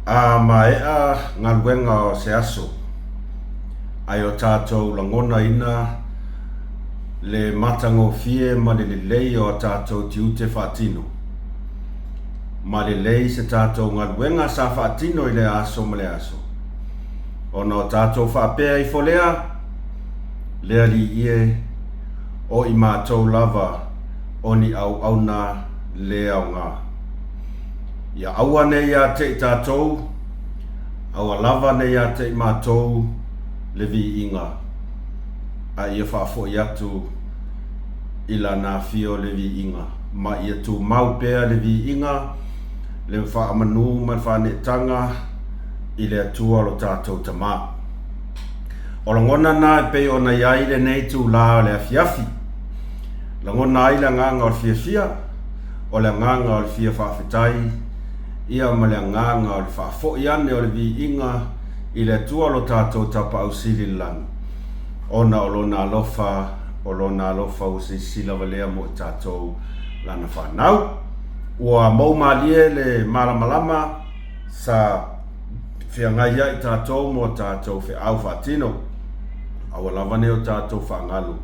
A maea ngaluenga o se aso. Ai o tātou langona ina le matango fie ma le lei o tātou tiute whaatino. Ma le lei se tātou ngaluenga sa whaatino i le aso ma le aso. Ona o tātou whaapea i folea, lea li ie o i mātou lava o ni au auna lea o ngā. Ia aua nei a te i tātou, aua lava nei a te i mātou le vi inga. A ia whaafo i atu i la nā fio le vi inga. Ma ia tu mau pēr le vi inga, le whaamanu ma whanetanga i le atua lo tātou tamā. O langona nā e pei o na iai le nei tu la o le afiafi. Langona ai le nganga o le fia, o le nganga o le fia whaafetai, ia ma le nganga o le whaafo i ane o le vi inga i le atua lo tātou tapa au sili lang. Ona o lona alofa o se sila valea mo tātou lana whanau. Ua maumalie le malamalama sa whiangaia i tātou mo tātou au whaatino. Awa lawane o tātou whangalu.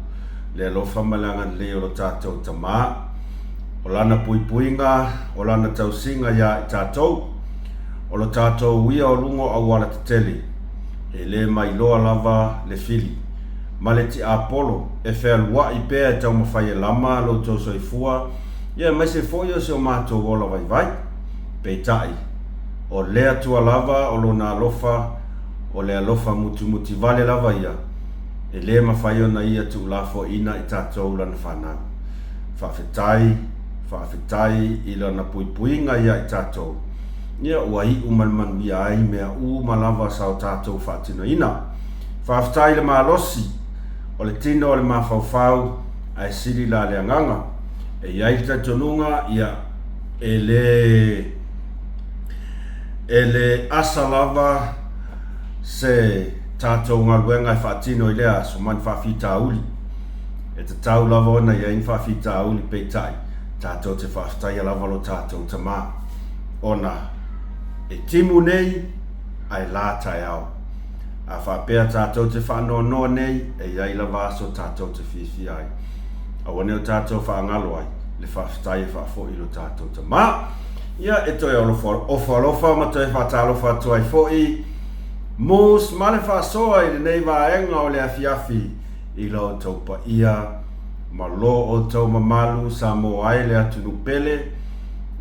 Le alofa malanga leo lo tātou tamā. O lana puipuinga, o lana tausinga ia i tātou. O lo tātou wia o lungo au wala te tele. E le mai loa lava le fili. Ma le ti Apollo, e whea lua i pēr e tau mawhai e lama lo tau soifua. Ia mai se fōia se o mātou wola vai vai. Peitai. O lea tua lava, o lo nā lofa, o lea lofa muti vale lava ia. E le mawhai o na ia tu lafo ina i tātou lana whanau. Whaafetai i lana puipuinga ia i tātou. Ia ua i umalman ia ai mea malava sa o tātou whaatino ina. Whaafetai le malosi, o le tino o le mawhauwhau, ai siri la le anganga. E iai ta tonunga ia e le asa lava se tātou ngaluenga i whaatino i lea, so man whaafita uli. E te tau lava ona ia in whaafita uli peitai. Tātou te whaafetai a lava lo tātou tamā. Ona e timu nei, ai lātai au. A whaapea tātou te whaanoa nei, e iai lava aso tātou te whiwhi ai. A wane o tātou whaangalo ai, le whaafetai e whaafo ilo tātou tamā. Ia e toi alofa ma toi whaatalofa atu ai fōi. Mōs male whaasoa i le nei vāenga o le afiafi i lau taupa ia. Ma lo o tau mamalu sa mo ai le atunu pele.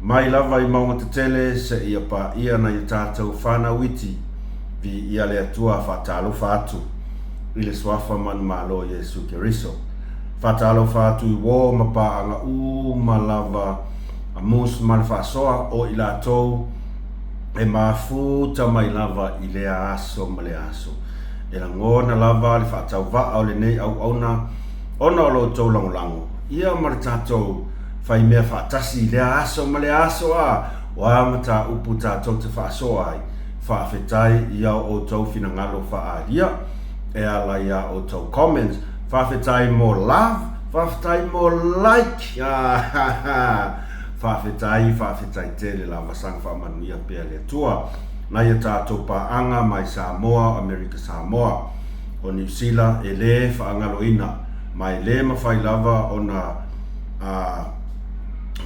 Mai lava i maunga te tele se ia pa ia na i tātou whana witi. Vi ia le atua whatalo whātu. I le swafa manu malo Jesu Keriso. Whatalo whātu i wō ma pa anga ma lava a mus male whasoa o i la tau. E mafuta mai lava i le aso ma le aso. E la ngona lava le whatau wa au le nei au auna. Ona o lo tau lango. Ia mara tātou whai mea whaatasi lea aso ma le aso a. Wa mata upu tātou te whaasoa ai. Whaafetai ia o tau whinangalo whaaria. E ala ia o tau comments. Whaafetai mo love. Whaafetai mo like. Whaafetai tele lava sang whaamanuia pia lea tua. Na ia tātou paanga mai Samoa, Amerika Samoa. O New Zealand e le whaangalo ina. Mai le mawhai lava o na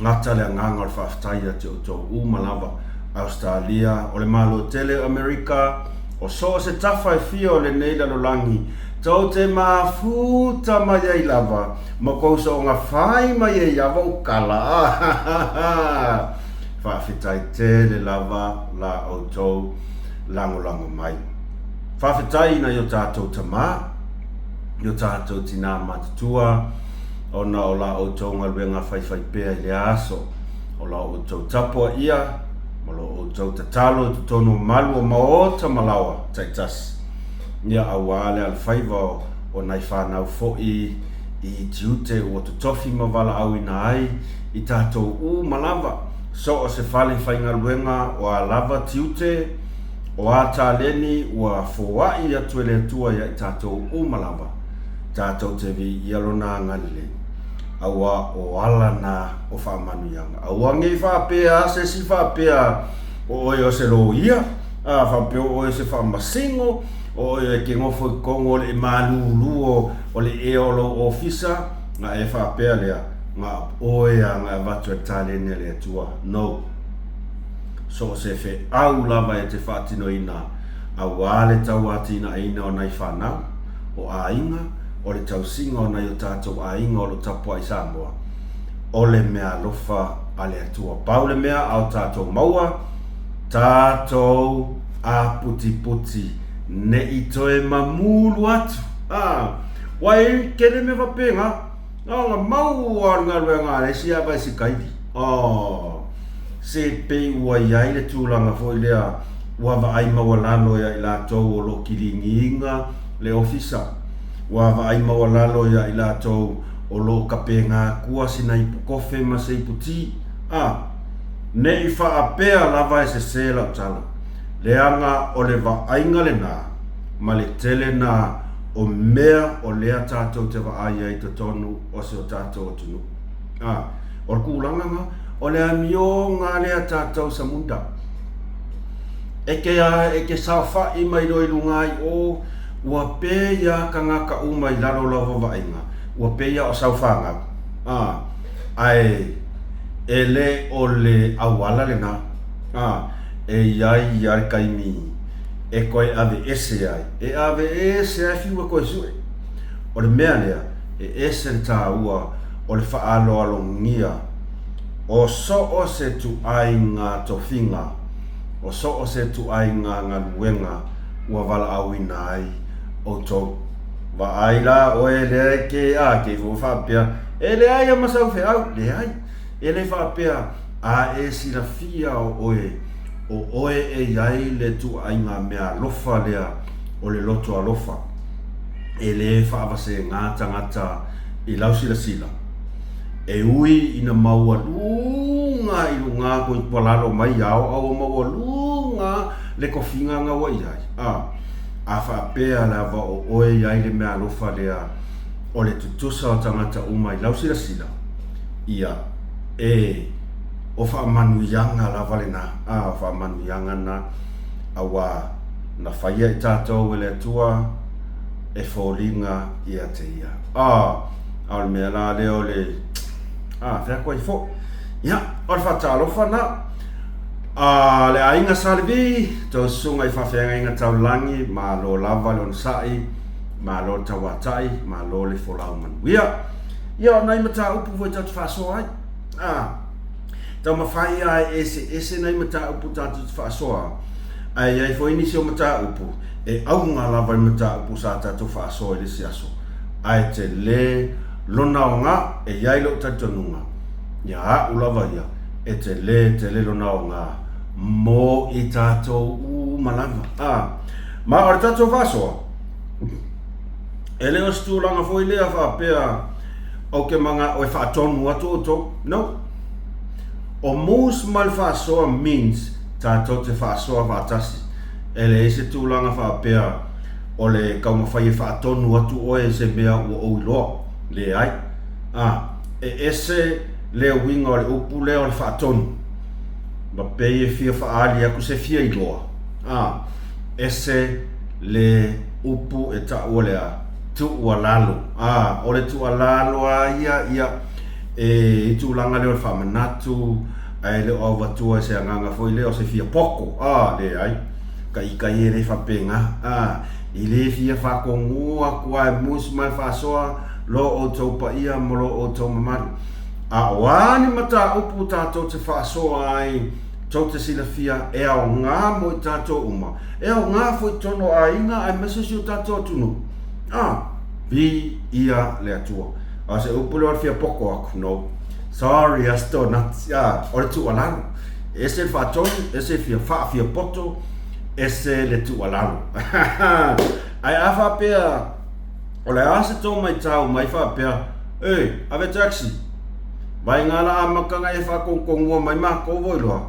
ngata le nganga o whaafetai a te o tō malava Australia, o le malo tele Amerika, o so se tawhai fia o le neila lo langi, tau te mafuta mai ei lava, ma kousa o ngā whai mai ei awa o kala. Whaafetai tele lava la o tō lango mai. Whaafetai na yo tātou tamā, yo tātou tina matatua, ona o la o tau ngaluenga whai pēr i le aso, o la o tau tapua ia, ma lo o tau tatalo tu tono malu o maota malawa, taitas. Nia awale al whaiva o nai whanau fo'i i tiute o tu tofi mawala au ina ai, i tātou malava. So o se whale whai ngaluenga o a lava tiute, o a tāleni o a fōwai atu ele atua ia i tātou malava. Tātou te vi i alona ngalile. Awa o ala na o whaamanu ianga. Awa ngai whaapea, se si whaapea o oi o se lo ia. Whapeo o se whamasingo, o ke ngofo kongo le malulu o le eolo ofisa, nga e whapea lea, nga oea nga watu talene le tua. No. So se fe au lava e te whatino ina, a wale tau atina ina o nai whanau, o a inga, o le tau singa o nai o tātou a inga o lo tapua i Samoa. O le mea lofa a le atua pau le mea au tātou maua, tātou a puti puti, ne i toe mamulu atu. Wai kere me wapenga, nga maua ngā ruenga le si abai si kaiti. Se pe ua iai le tūlanga fo i lea, ua ai mawalalo ia i lātou o lo kiringinga le ofisa. Ua ai mawalalo ia i lātou o lo kapenga kua sina ipu kofe ma se ipu ti. Ne i whaapea lava e se sela utala. Leanga o le ainga le nā, ma le tele nā o mea o lea tātou te waaia i te tonu o se o tātou o tunu. O kūlanga nga, o lea mio ngā lea tātou sa munda. Eke sawha i mai roi lungai o ua pēia ka ngā ka umai laro lavo vainga. Ua pēia o sawhanga. Ai, e le o le awala le nā. E iai iari kaimi. E koe ave ese ai. E ave ese ai fiua koe sue. O le mea lea, e ese le tā ua o le whaalo alongia. O so o se tu ai ngā tofinga. O so o se tu ai ngā luenga ua wala awina ai o tō. Wa ai la o e le ke ke fu whapea. E le ai a masau fe au, le ai. E le whapea a e sila fia o oe. O oe e iai le tu ai ngā mea lofa lea o le loto a lofa. E le whaavase ngā tangata i lausila sila. E ui ina maua lunga i lunga ko i palalo mai au maua lunga le kofinga nga wa iai. A whapea la wa o oe iai le mea lofa lea o le tutusa o tangata umai lausila sila. Ia e o whaamanuianga la vale na. Whaamanuianga na awa na whaia i tātou e le tua e wholinga ia te ia. Au mea la leo le fea koe fo. Ia, o le whatalofa na. Le ainga salvi, tō sunga i whawhenga inga taulangi, ma lo lava le onsai, ma lo tawatai, ma lo le wholau manuia. Ia, nei mata upu voi tatu whasoa ai. Tau mawhai ai ese nei mata upu tatu whasoa. Ai ai fo inisi o mata upu, e aunga lava i mata upu sa tatu whasoa i le siaso. Ai te le lona o ngā e iai lo tatanunga. Ia ulava ia e te le lona o ngā mo i tātou malanga. Ma ora tātou whasoa. E leo stūlanga fo i lea whapea o ke manga o e whaatonu atu o tō. No. O mous mal whasoa means tātou te whasoa whaatasi. E le ese tūlanga whapea o le kaunga whai e whaatonu atu o e se mea ua o iloa. Le ai. E ese le winga o le upu le o le whaatonu. Ma pei e fia whaali aku se fia iloa. Ese le upu e ta ua lea tu ua lalo. O le tu ua lalo a ia e tūlanga leo le whamanatu ai le o watua se anganga foi leo se fia poko. Le ai. Ka ika i re whapenga. I le fia whakongua kua e musma e whasoa lo o tau pa ia mo lo o tau mamaru. Wani mata upu tātou te whasoa ai tau te sila fia e au ngā mo i tātou uma. E au ngā fwoi tono a inga ai mesesi o tātou tunu. Vi ia le atua. Se upu leo fia poko aku, no. Sorry, asto nuts. O le tu alaro. Ese whatonu, ese fia poto, ese le tu alaro. Ai awha pia o le ase tō mai tau mai whapea, ave taxi. Vai ngana amakanga e whakongkongua mai mako voiloa.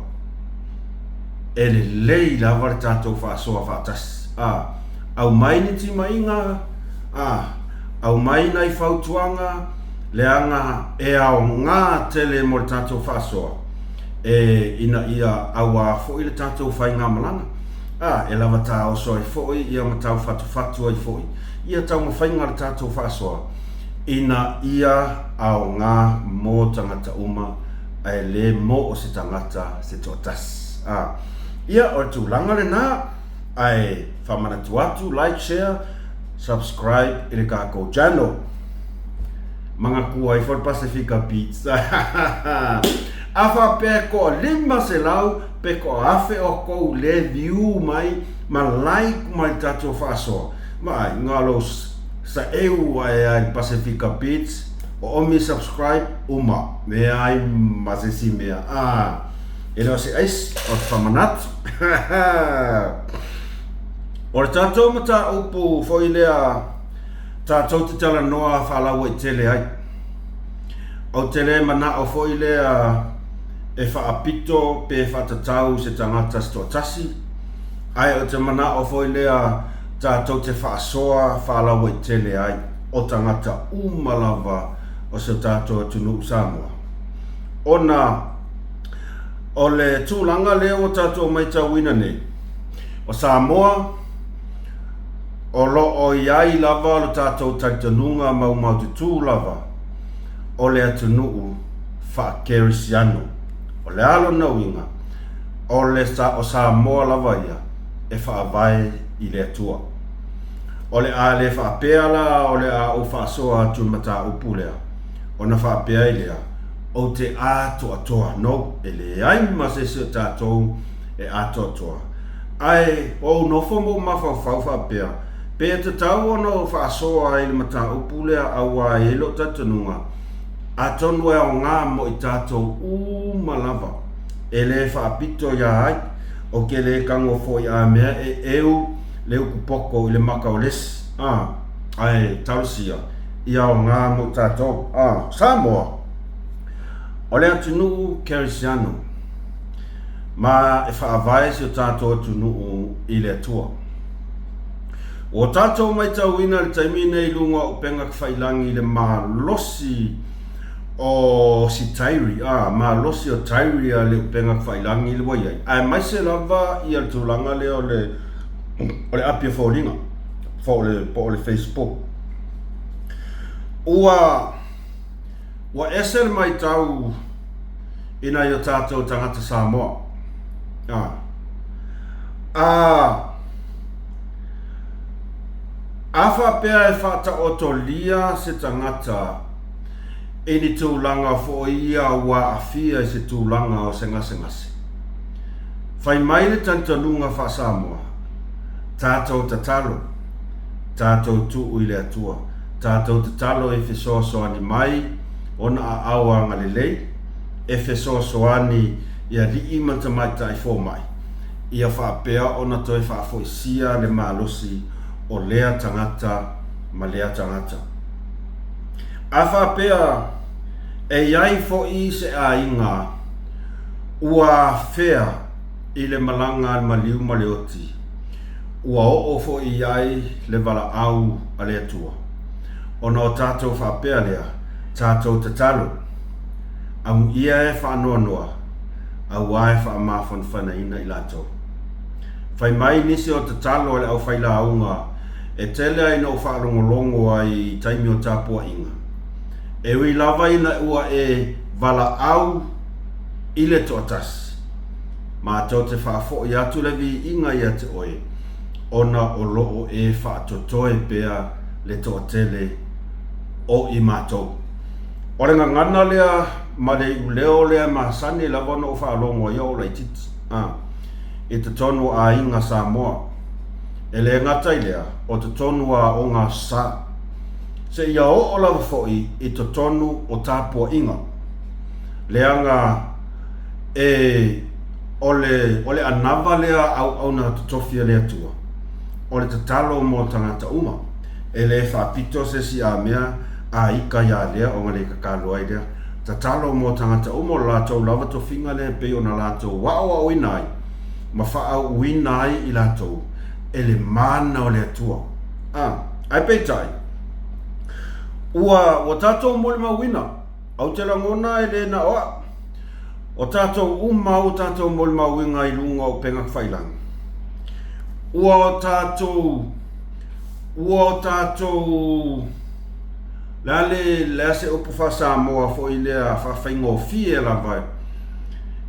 E le lei lava le tātou whasoa whaatasi. Au mai ni ti mainga, au mai nei whautuanga, le anga e au ngā tele mo le tātou whasoa. Ina ia awa fo i le tātou whai ngā malanga. e lava tā o so i foi, ia matau fatu ai foi. Ia tau mawhainga le tātou whaasoa. Ina ia au ngā mō tangata uma, ai le mō o se tangata se tōtas. Ia o tūlanga le nā, ai whamana tuatu, like, share, subscribe i le kākou channel. Manga kua i For Pacifica Pizza. Afa pe ko lima se lau, pe ko afe o ko le view mai, ma like mai tato faso. Mai ngalo sa eu ai Pacifica Pizza, o omi subscribe uma. Me ai masesi mea. Elo se ais o famanat. O tato mata upu foi lea tato te tala noa whalau e tele ai. O tele mana o foi lea e whaapito pe whatatau se tangata stotasi. Ai o te mana o foi lea tato te whaasoa whalau e tele ai. O tangata umalava o se tato tunu Samoa. Ona o le tūlanga leo o tato mai tauina nei. O Samoa, o lo o iai lava lo tātou taitanunga mau te tū lava o le atunuu whaakerisiano. O le alo na winga, o le o Samoa lava ia e whaavae i le atua. O le a le whaapeala o le a o whaasoa atu mata upulea. O na whaapea i lea, o te ato atoa, no, e le ai masese tātou e ato atoa. Ai, o no fomo mawhau whaapea, pe te tau ono whaasoa i le mata upulea awa e lo tatanunga, a tonu e o ngā mo i tātou umalava. E le whaapito ia ai, o ke le kango foi a mea e eu le ukupoko i le maka o lesi. Ai, tausia, ia o ngā mo i tātou. Samoa, o le atunu Kerisiano, ma e whaavae si o tātou atunu i le atua. O tātou mai tauina le taimine i lunga o penga kwhailangi le malosi o si tairi, malosi o tairi a le penga kwhailangi le waiai. Ai mai se lava i al tūlanga le o le apia fōlinga, po le Facebook. Ua esel mai tau ina i o tātou tangata Samoa. Awha pea e whata otolia se tangata e ni tūlanga fo ia ua awhia e se tūlanga o se ngase. Whai mai le tantanunga wha Samoa, tātou tatalo, tātou tuu i le atua, tātou tatalo e whesoasoani mai, ona a awa ngalilei, e whesoasoani ia rii matamata i fō mai. Ia whaapea ona toi whaafoisia le maalosi o lea tangata ma lea tangata. A whaapea e iai fo i se a inga ua whea i le malanga ma liu ma le oti. Ua o fo i iai le wala au a lea tua. Ona o tātou whaapea lea, tātou tatalo. Au ia e whaanoa noa, au ai whaamawhanwhana ina i lato. Whai mai nisi o tatalo le au whaila aunga, e tele ai no whaalongolongo ai taimi o tāpua inga. E ui lava ina ua e wala au i le toatas. Ma tau te whaafo i atu levi inga i ate oe, ona o loo e whaatotoe pea le toatele o i mātou. O renga ngana lea, ma le uleo lea ma sani lava no whaalongo i o lai titi. E te tonu a inga Samoa. E le ngatai lea, o te tonu a o ngā sa. Se ia o lava foi i te tonu o tāpua inga. Leanga ole anava lea au na tutofia lea tua. Ole te talo mo tangata uma. E le whaapito se si a mea a ika ia lea o ngale kakalo ai lea. Ta talo mo tangata uma o lātou lava to finga lea pe o na lātou wao au inai. Ma wha au inai i lātou. E le mana o lea tua. Ai peitai. Ua tātou mole mawina. Au te rangona e le na oa. O tātou umau tātou mole mawinga i lunga o penga whailangi. ua o tātou le se upu Samoa fo i lea whawhaingo fie la vai.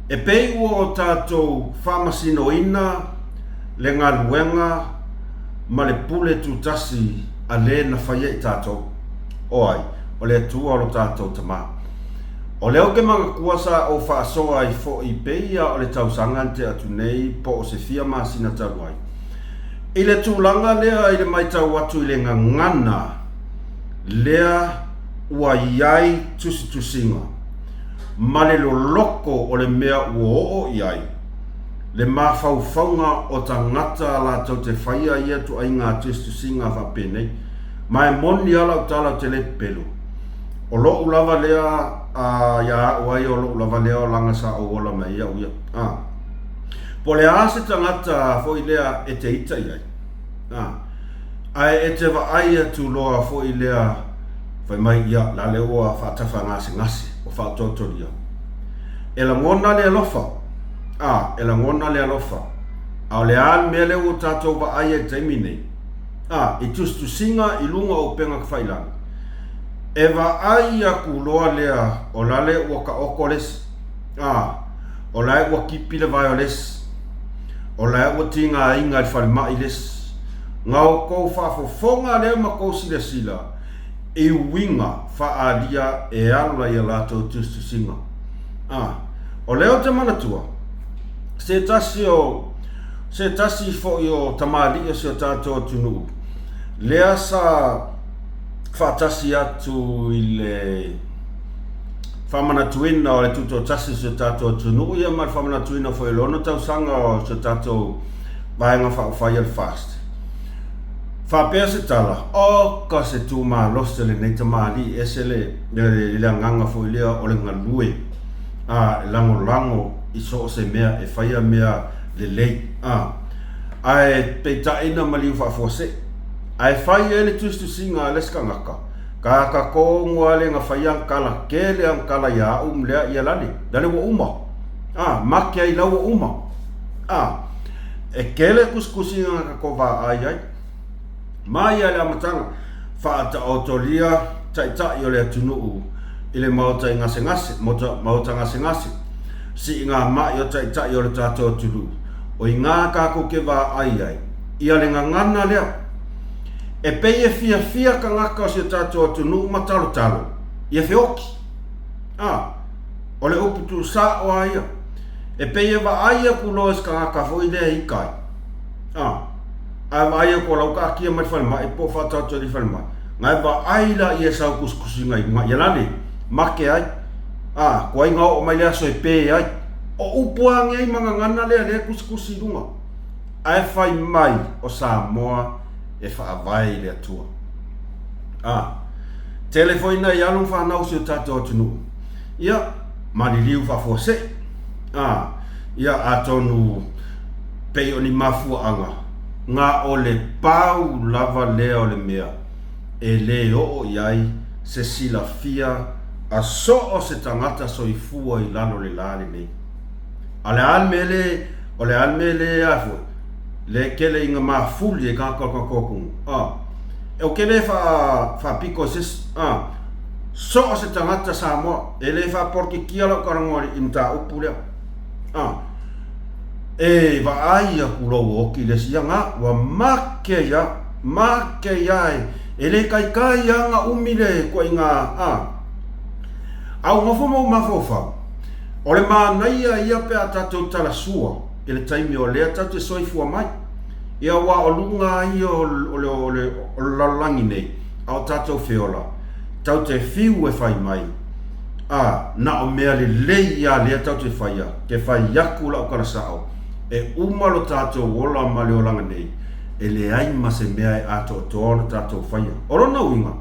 E pei ua o tātou whamasinoina le ngā luenga ma le pule tūtasi a le na whaia i tātou. Oai, o le atua o lo tātou tama. O leo ke mga kuasa o whaasoa i fo i peia o le tausanga te atu nei po o se fia masina taruai. I le tūlanga lea i le mai tau atu i le ngangana lea ua iai tusinga. Ma le loloko o le mea ua o iai. Le mawhauwhaunga o ta ngata la tau te whaia ia tu ai ngā tusinga whapenei. Ma e moni ala o tala te le pelu. O lo ulava lea ia uai o lo ulava lea o langa sa o wala mai ia uia. Po le ase tangata fo i lea e te ita iai. Ai e te wa ai atu loa fo i lea whai mai ia la leoa whaatawha ngasi o whaatotoria. E la ngona le alofa. E la ngona le alofa. Au le an mea leo o tātou wa ai e taimi nei. I tusinga i lunga o penga kwhailanga. E wa ai aku loa lea o lale ua ka oko les. O lai ua kipi le vai o les. O lai ua tinga inga i whalimai les. Ngau kou whafofonga lea ma kou sila sila. E winga whaalia e ala i a lātou tusinga. O leo te manatua. Se tasi fo i o tamali o se o tātou tunu. Lea sa whaatasi atu i le whamanatuina o le tuto tasi se o tātou tunu. Ia mai whamanatuina fo i lono tausanga o se tātou vaenga whaaufai al fast. Whapea se tala, o ka se tū mā loste le nei tamali e se le nganga fo i lea o le ngalue. Lango i so se mea e whaia mea le lei. Ai peita ina maliu whaafose. Ai whai e le tusinga leska ngaka. Ka ko ngua le nga whaia kala kele ang kala ia lea ia lali. Dale wa uma. Makia i lau wa uma. E kele kuskusinga ngaka ko wa ai. Mai ale amatanga whaata autolia tai o le atunuu i le mauta i ngase mauta ngase si ngā mai o tai o le tātou atunu o i ngā kako ke wā ai i ale ngana lea e pei e fia ka ngaka o se tātou atunu ma talo i e whioki o le uputu sa o aia e pei e wā aia kuloes ka ngaka fo i lea i kai ai vai ko lau ka kia mai falma e po fa ta tori falma ngai ba ai la ia sa kuskusi ngai ma ia lani make ai ko ai ngau o mai la so e pe ai o upuang ai manga ngana le kuskusi lunga ai fai mai o Samoa e fa vai le tua telefoina ia lu fa na usi tato tunu ia maliliu fa fose ia atonu pe oni mafu anga nga o le pau lava lea o le mea e le o iai se sila fia a so o se tangata soifua i lano le lale nei o le almele afu le kele inga mafuli e kakakakokung e o kele fa piko sis so o se tangata Samoa e le fa porki kia lau karangori imta upu lea e va ai a kulo o ki le sianga wa make ya e le kai anga umile ko inga au ngofo mafofa o le manaia ia pe atatou tala sua e le taimi o le atatou soifua mai ia wa o lunga ai o le lalangi nei au tatou feola tau te fiu e fai mai na o mea le leia le atatou faia ke fai yaku la o karasao e umalo tātou wola ma leo langa nei e le ai ma se mea e ato tōna tātou whaia orona uinga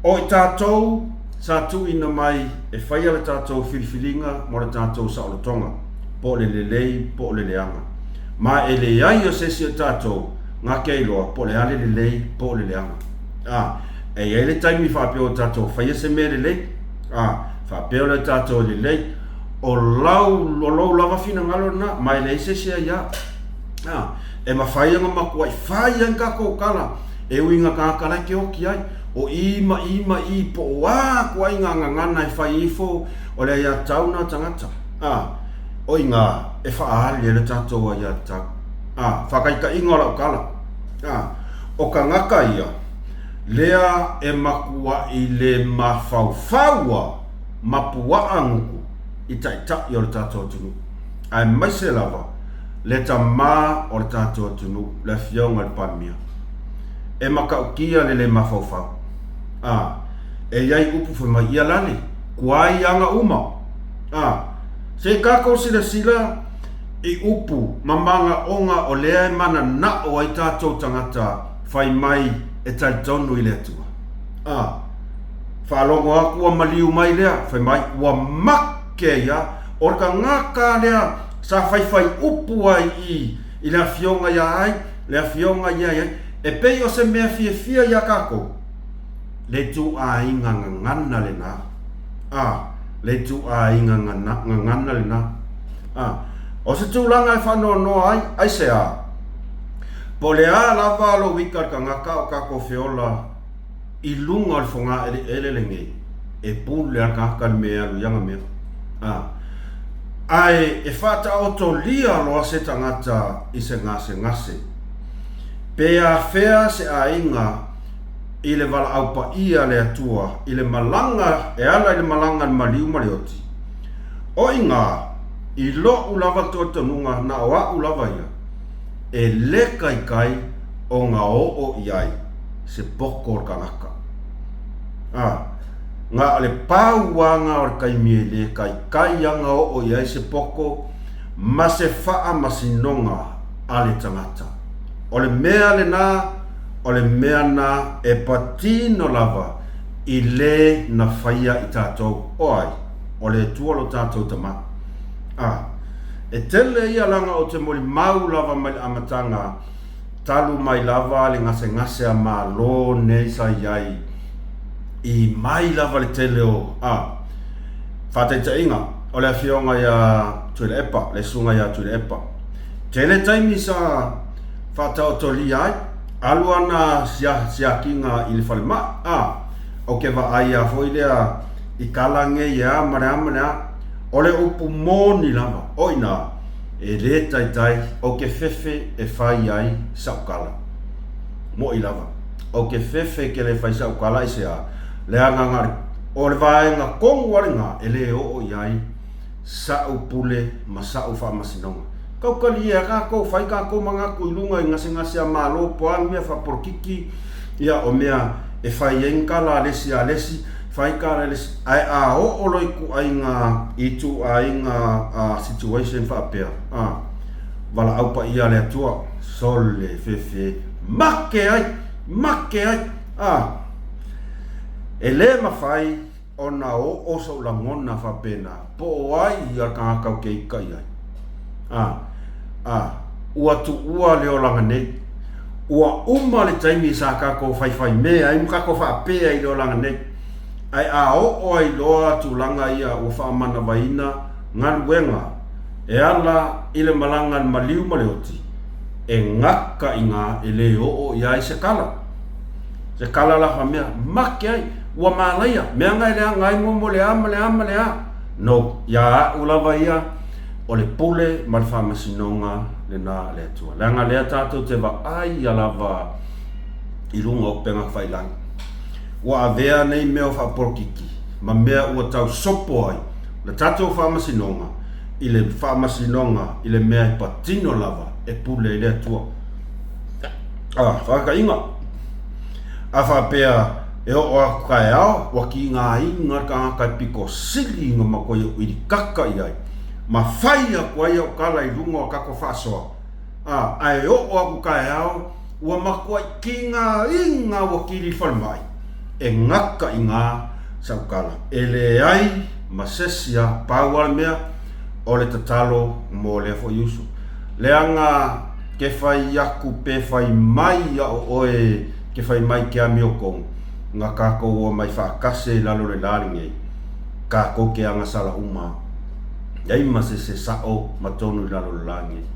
o i tātou sa tu ina mai e whaia le tātou whiriwhiringa mo le tātou saolotonga po le lelei po le leanga ma e le ai o sesi o tātou ngā keiloa po le ale lelei po le leanga e le taimi whapeo tātou whaia se mea lelei whapeo le tātou lelei o lau lava fina ngalo na mai le se sia ya e mawhai anga makua i whai anga ko kala e uinga kakala ke oki ai o ima i po wa kua inga ngana i whai ifo o le ia tauna tangata o inga e whaali e le tatoa ia tau whakaika inga o kala o ka ngaka ia lea e makua i le mawhauwhaua mapua anguku i taitai o le tatoa tunu ai mai se lava le tamā o le tatoa tunu le fionga le pamia e makaukia le mawhauwhau e iai upu whi mai ia lani kuai anga uma se kako sila i upu mamanga onga o lea e mana na o ai tātou tangata whai mai e taitonu i le atua whalongo aku a maliu mai lea whai mai ua make ia o ka ngaka lea sa whai upu ai i le fionga ia ai le fionga ia ai e pei o se mea fia ia kako le tu a inga ngana le na le tu a inga ngana le na o se tūlanga e whanoa noa ai se po le lava alo wika ka ngaka o kako whiola i lunga o whonga ele ngei e pūle a kaka le mea lu yanga mea ai e whata o to lia loa se tangata i se ngase pea whea se a inga i le wala aupa ia le atua i le malanga e ala i le malanga le maliu marioti o inga i lo ulava totanunga na oa ulava ia e le kai o ngā o iai se poko o kanaka ngā ale pāuanga o kai mie le kai anga o iai se poko ma se faa masinonga ale tangata o le mea le nā o le mea na e patino lava i le na whaia i tātou o ai o le tualo tātou tama e tele ia langa o te mori mau lava mai amatanga talu mai lava le ngase a malo nei sa iai i mai lava le tele o whataita inga o le fionga ia tuile epa le sunga ia tuile epa tele taimi sa whatao toli ai aluana sia kinga i le whalema o ke wa aia foilea i kalange ia marea o le upu moni lava oina e le taitai o ke fefe e whai ai saukala mo i lava o ke fefe ke le whai saukala i sea le angangari o le vaenga kongu aringa e le o iai sau pule ma sau wha masinonga kau kali e kako whai kako manga kuilunga i ngase a malo poang mea whaporkiki ia o mea e whai engkala lesi a lesi whai kare lesi ai a o oloi ku ainga itu ainga situation whaapea wala aupa ia le atua sole fefe make ai e le mawhai ona o oso langona whapena po ai ia kakau ke ika ai ua tu ua leo langa nei ua uma le taimi sa kako whai mea ai mkako whaapea i leo langa nei ai o ai loa tu langa ia ua whaamana waina ngaluenga e ala i le malanga maliu maleoti e ngaka inga e le o ia i se kala la whamea make ai ua malaia mea ngai lea ngai momo lea no ia ulawa ia o le pule ma le whamasinonga le nā le atua leanga lea tātou te wa ai alawa i runga o penga whailangi ua avea nei mea o whaporkiki ma mea ua tau sopo ai le tātou whamasinonga i le whamasinonga i le mea i patino lava e pule i le atua whaka inga a whapea e o aku kai ao wa ki ngā inga ka piko sili inga mako i iri kaka i ai ma whai a kua i au kala i runga o kako whasoa ai o aku kai ao ua mako i ki ngā inga wa ki ri whalmai e ngaka i ngā saukala e le ai ma sesia pāwara mea o le tatalo mo le fo yusu le anga ke whai aku pe whai mai a oe ke whai mai ke a miokong ngā kako ua mai whaakase lalo le laringei kako ke anga sala uma iai ma se sao matonu lalo le laringei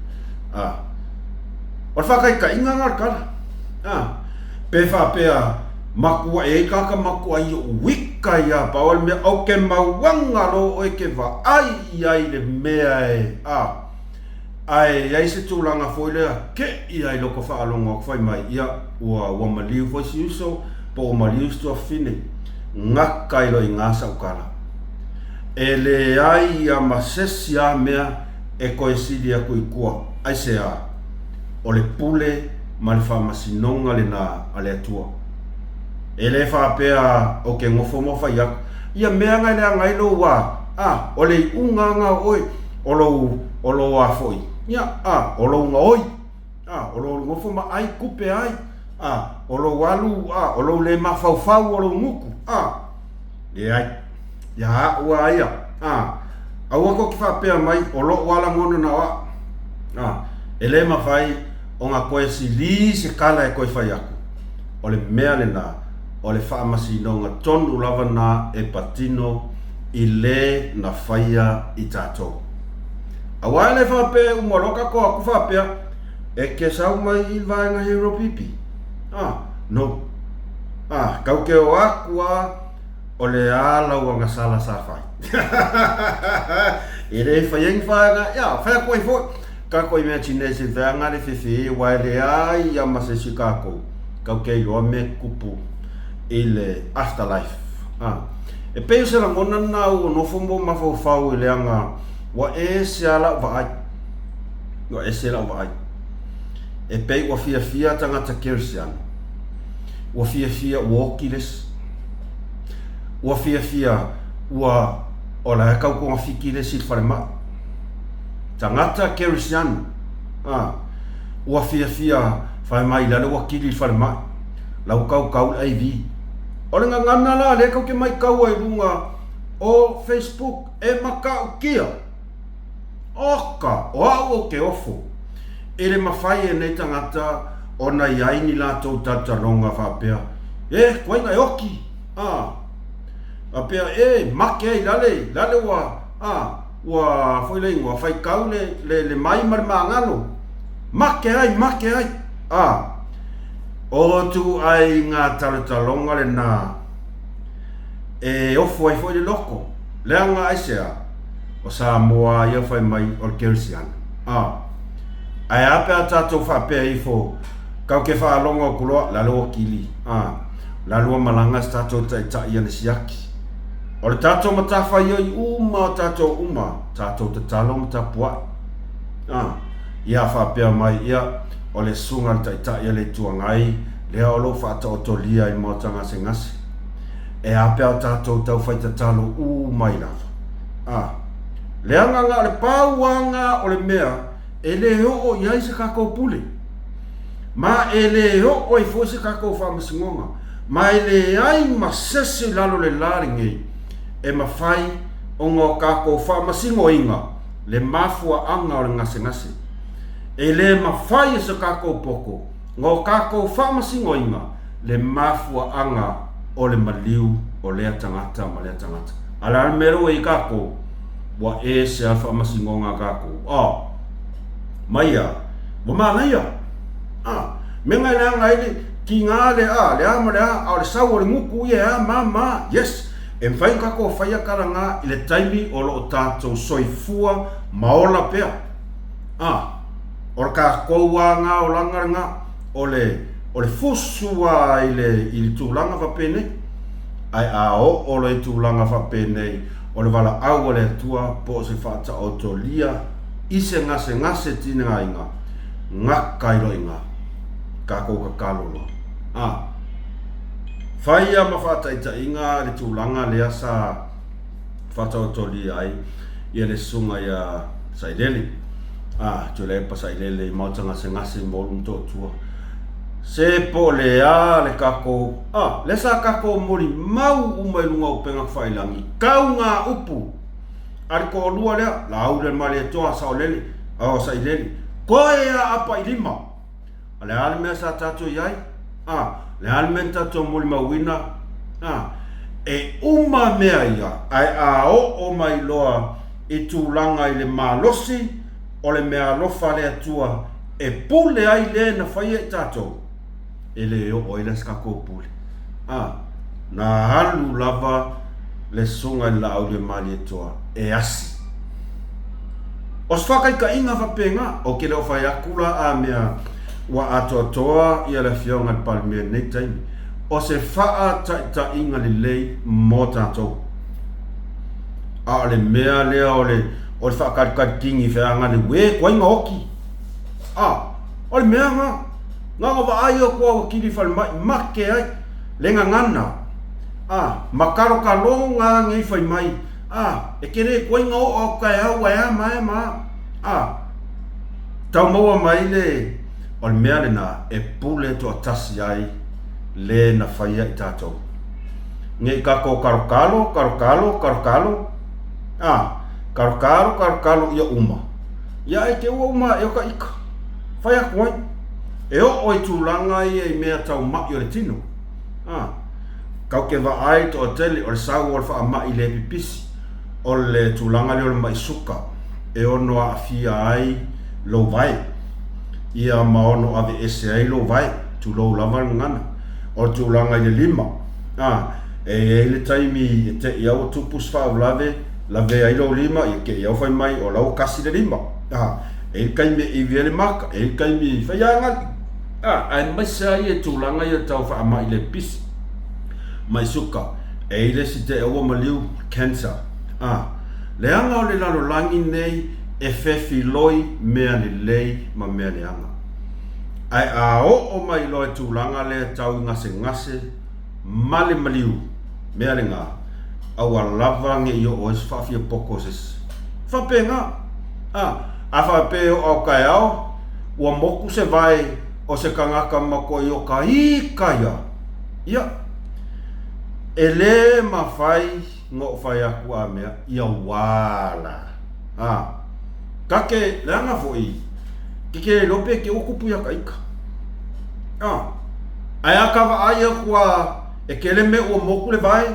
O whakai ka inga ngar kara. Pe whapea makua e kaka makua i o wika ia paol mea au ke mawanga ro oe ke wa ai le mea e. Ai se tūlanga foi lea ke ia i loko whaalonga o kwhai mai ia ua maliu foi si uso po o maliu stua fine ngaka i lo i ngasa ukala. E le ai ia masesi a mea e koe sidi a kui kua. Ai se a o le pule ma le whamasinonga le na ale atua. E le whapea o ke ngofo mofa ia. Ia mea ngai lea ngai lo wa. O le unganga oi o lo a foi. Ia o lo unga oi. O lo ngofo ma ai kupe ai. O lo walu o lo le mawhauwhau o lo nguku. Le ai. Ia ua ia. Aua ko ki whapea mai o lo wala ngono na wa. E le mawhai o ngā koe si li se kala e koe whai aku. O le mea le na, o le whaamasi no ngā tonu lava na e patino i le na whaia i tātou. Awai le whapea umoloka ko aku whapea e ke sau mai i vaenga hero pipi. No. Kau ke o aku o le ala ua ngā sala sa whai. I le whaieng whaenga, whaia koe fo. Kako i mea chinese veanga le whiwhi wai le ai ia mase si kako. Kau kei loa me kupu i le afterlife. E peo se la mona na u no fumbo mawhau i le anga wa e se ala vai. Wa e se ala vai. E pei wa fia tangata kersiano. Wa fia wokiles. Wa fia wa ola e kau konga fikiles i wharema. Tangata kerisiano. Ua fia whai mai lalo wakili whare mai. Lau kau AV. Ole ngā ngana la le kau ke mai kau ai runga o Facebook e makau kia. Oka, o au o ke ofo. Ele mawhai e nei tangata o na iaini la tau tataronga whapea. Koe ngai oki. Apea make ai lale wa. Ua foi le ngua fai kau le mai marmangano. Make ai. O tu ai ngā talotalonga le nā. E ofo ai foi le loko. Leanga ai sea. O Samoa ia fai mai o Kersiana. Ai apea tātou whapea i fo. Kau ke whaalonga o kuloa lalo o kili. Lalo malanga tātou tai ana siaki. O le tātou matawhai ai uma tātou te talong ta puai. Ia whapea mai ia o le sunga tai le tuangai, lea o lo whata o tolia i mautanga se ngase. E apea tātou tau whai ta talo umai lava. Lea nganga le pauanga o le mea, e le ho o iai se kako pule. Ma e le ho o i fo se kako whamasingonga. Ma e le ai masese lalo le laringei. E mawhai o ngā kako whamasingo inga le mafua anga o le ngase. E le mawhai e sa kako poko ngā kako whamasingo inga le mafua anga o le maliu o lea tangata ma lea tangata. Ala mero e kako wa e se alfa whamasingo ngā kako. Maia, wa mānaia. Menga lea ngai ki ngā lea ma lea au le sau o le nguku ia mama, yes. E mwhai kako whaia karanga i le taimi o lo tātou soifua maola pea. O ka koua ngā o langaranga o le fusua i le tūlanga whapene. Ai o le tūlanga whapene o le wala au o le tua po se whata o to lia i se ngase tina inga ngaka ilo inga kako kakalolo. Whaia ma whata ita inga le tūlanga lea sa whata o toli ai ia le sunga ia sailele. Tu le pa sailele i mautanga se ngase molum tō tua. Se po lea le kako, le sa kako mori mau umai lunga upenga whailangi. Kau ngā upu. Ari ko lua lea, la au le male toa sailele, sailele. Koe a apa i lima. Ale ale mea sa tato iai. Le alimenta to muli mawina. E uma mea ia. Ai o mai loa i tūlanga i le malosi o le mea lofa le atua e pule ai le na whaia I tātou. E le o oilas ka ko pule. Na halu lava le songa la au le mali e toa. E asi. O swakai ka inga whapenga, o ke leo whai akula a mea wa atoa toa I ala fionga palmea nei taimi. O se whaa ta inga le lei mō tātou. A le mea lea o le whakakat kingi whianga le we kwa inga oki. O le mea ngā wa ai o kua wa kiri whal mai, make ai, lenga ngana. Makaro ka lo ngā ngei whai mai. E kere kwa inga o kai au wai mai ma. Tau maua mai le, o le mea le na e pule to atasi ai le na whaia I tātou. Nge kako karokalo. Karokalo ia uma. Ia e ke ua uma e o ka ika. Whaia kuai. E o oi tūlanga I e mea tau mai o le tino. Kau ke wa ai to o tele o le sau o le wha mai le pipisi. O le tūlanga le o le mai suka. E ono a fia ai lo vai. Ia maono ave ese ai lo vai. Tu lo lava ngana. O tūlanga I le lima. E le taimi e te iau tupus wha au lave ai lo lima I ke iau whai mai o lau kasi le lima. E kaimi I viele maka. E kaimi whaiangali. Ai mai sa I e tūlanga I tau wha ama I le pisi. Mai suka. E le si te aua maliu cancer. Le anga o le lalo langi nei e fefi loi mea le lei ma mea le anga. Ai a o mai loe tūlanga le tau ngase male maliu mea le ngā. Aua lava nge I o ois whawhia poko ses. Whape ngā. A whape o au kai au. Ua moku se vai o se kangaka mako I o ka ikaia. Ia. E le mawhai ngō whai aku a mea. Ia wala. Kake leanga fōi. Kike lope ke okupu ya ka ika. Ai akawa ai akua e kele me ua moku le vai.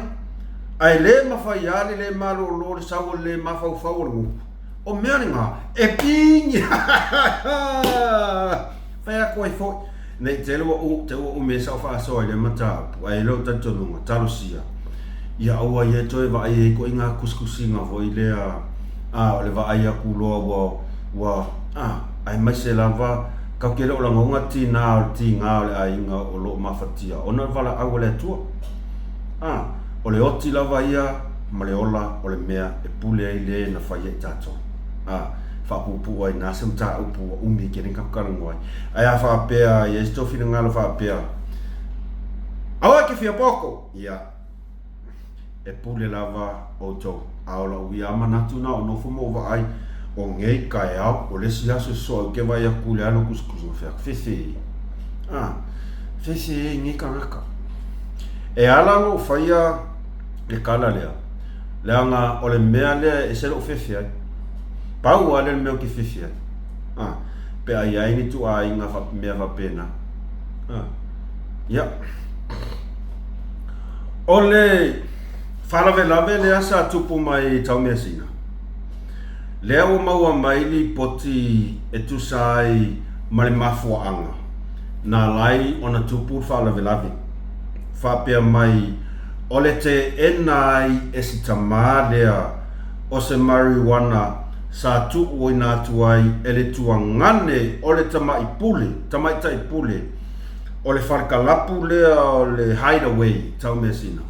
Ai le mawhai ale le malo lore sawa le mawhau whau le ngupu. O mea ni ngā. E piña. Whai akua I fōi. Nei te ua ume sa wha asoa le matapu. Ai leo tatonunga, talosia. Ia aua I e toi wa ai e ko I ngā kuskusi ngā fōi lea. O le wa ai aku loa wa ai mai se lava kau ke leo la ngonga tina o ti ngā o le ai ngā o lo mawhatia. Ona wala au le atua. O le oti lava ia ma le ola o le mea e pule ai le na whaia I tātou. Whapupu ai nā sem tā upu umi ke ringa karangoai. Ai a whapea I e stofina ngā la whapea. Awa ke whia poko. Ia. E pule lava o tō. Aola ui ama natuna o nofo mo wa ai. O ngei kai au o lesi aso so ke vai a pule alo kuskus no whea. Fefe. Fefe ngei karaka. E alango whaia le kala lea. Leanga o le mea lea e selo fefe ai. Pau ale meo ki fefe ai. Pe ai ai ni tu ai ngā mea whapena. Ia. O le whalawe lawe le asa tupu mai tau mea sina. Lea o maua maili poti e tusai ma le mafua anga. Nā lai o na tupu whalawe lawe. Whapea mai o le te enai e si tamā lea o se marijuana sa tupu o inatu ai e le tua ngane o le tamai pule o le wharkalapu lea o le hideaway tau mea sina.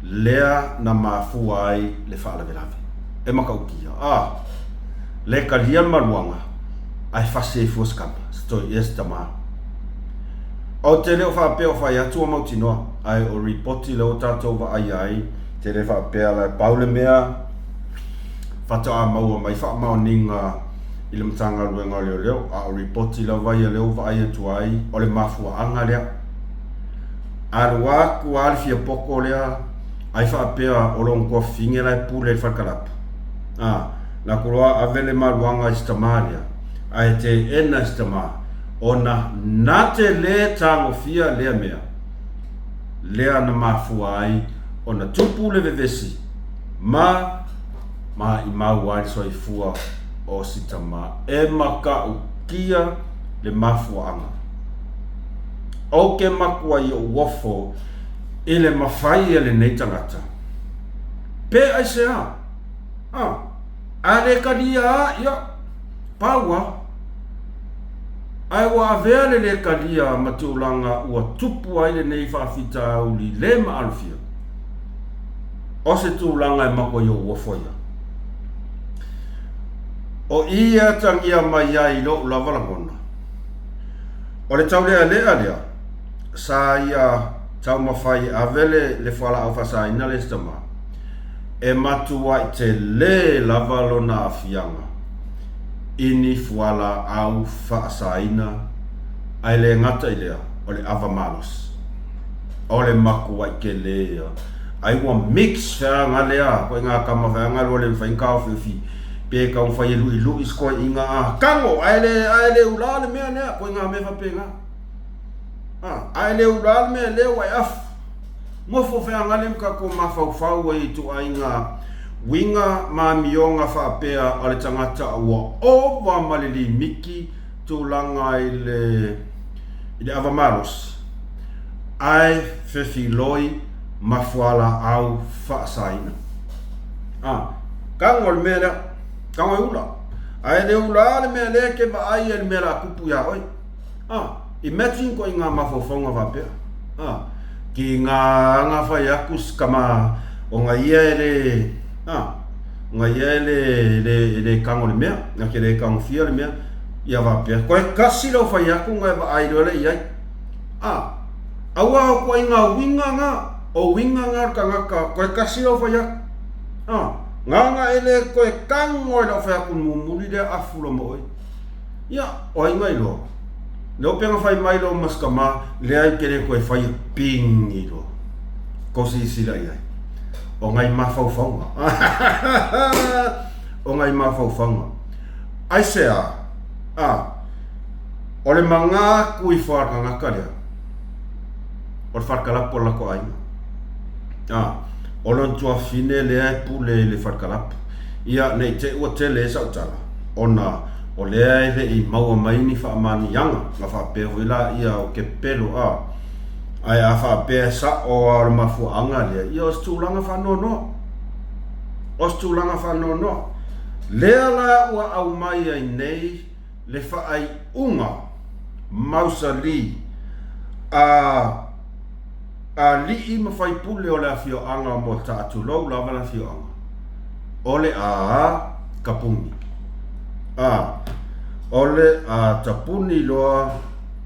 Lea na mafua ai le whaalawe lawe. E makaukia. Le kalia maruanga ai whase e fuaskapa. Stoi yes tamā. O te leo whapea o whai atua mautinoa. Ai o ripoti leo tātou wa ai. Te le whapea lai paule mea. Whatoa maua mai whamao ninga I le matanga ruenga leo. A o ripoti leo vai leo wa ai atua ai. O le mafua anga lea. Arua ku alfia poko lea. Ai whapea o long kua finge lai pule I whakalapu. Na kuroa avele maruanga I stamaria. Ai te ena stama. Ona nate le tango fia lea mea. Lea na mafua ai. Ona tupu le vevesi. Ma I mau ai so I fua o sitama. E makau. kia le mafuanga. O ke makua i o wofo i le mawhai e le nei tangata. Pe ai se a. A le kalia ia paua. Ai wa avea le kalia matulanga ua tupu ai le nei whaafita uli le maalfia. O se tūlanga e makua i o wofo ia. O ia tangia mai ai lo lavalangona. O le tau lea lea. Sa ia tau mawhai avele le whala au whasa ina le stama. E matua i te le lavalona afianga. Ini whala au whasa ina. Ai le ngata i lea. O le avamalos. O le makua i ke lea. Ai wa mix whaanga lea. Koe ngā kama whaanga lo le whainkau whiwhi. Pe ka whai e lui isko i ngā kango. Ai le ula le mea nea. Koe ngā mewa pe ngā. Ai le ural me le wai af mo fo fe angale ka ko mafau e tu ai nga winga ma mionga fa pea ale tangata wa ova malili miki tu langa ile avamaros ai fe filoi mafuala au fa saina kangol mera kangol ula ai le ula me le ke ba ai el mera kupu ya oi imagine ko inga mafofonga vapea. Ki nga whai akus kama o nga ia le kango le mea, nga ke le kango fia le mea, ia vapea. Koe kasi lau whai aku nga eva airoa le iai. Aua ko inga winga nga, o winga nga ka ngaka, koe kasi lau whai aku. Nga ele koe kango lau whai aku mumuli le afula mo oi. Ia, o inga ilo. Leo penga fai mai lo maskama le ai kere koe fai pingi lo. Kosi sila iai. O ngai mafau faunga. O ngai mafau faunga. Ai sea. O le manga kui whaaka ngaka lea. O le whaakalapo lako aina. O lon tua fine le ai pule le whaakalapo. Ia nei te ua te le sau tala. Ona o lea ele i maua maini whaamani yanga nga whapea huila ia o ke pelo ai a whapea sa o a mafuanga lea ia o stulanga whanono lea la ua au mai ai nei le whaai unga mausali a li ma whai pule o le a fio anga mo taatu lau lava la fio anga o le a kapungi ole a tapuni loa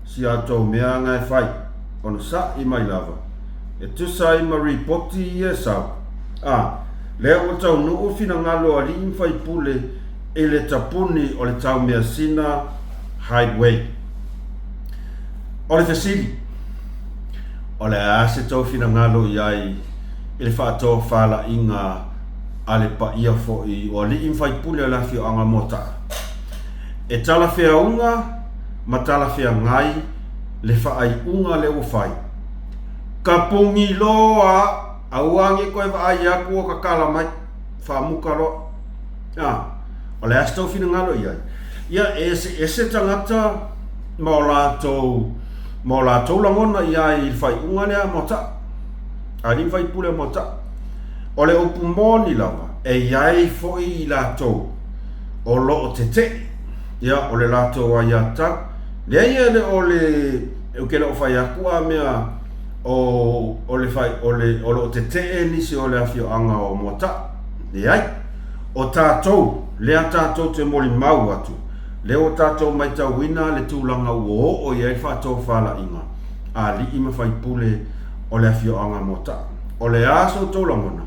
si ato mea ngai whai ono sa i mai lava e tusa i ma ripoti e sao lea o tau nuu fina ngalo a li whai pule e le tapuni o le tau mea sina highway o le fesili o le ase tau fina ngalo iai e le whaato whala inga ale pa ia fo i o li whai pule la fio anga mota e tala fea unga, ma tala fea ngai, le whaai unga le o whai. Ka pungi loa, auangi koe whaai aku o ka kala mai, whaamuka loa. O le astau fina ngalo iai. Ia ese tangata, ma o lātou langona iai i whai unga lea mota. A li whai pule mota. O le upu moni lava, e iai foi i lātou, o loo te te. Ia o le lato wa yata le ia le o le ke lo fai aku mea o le fai o lo te ni se o le afio anga o mota le ai o tatou le tatou te moli mau atu le o tatou mai tauina le tūlanga o ia fa to fala inga ali ima fai pule o le afio anga mota o le aso to langona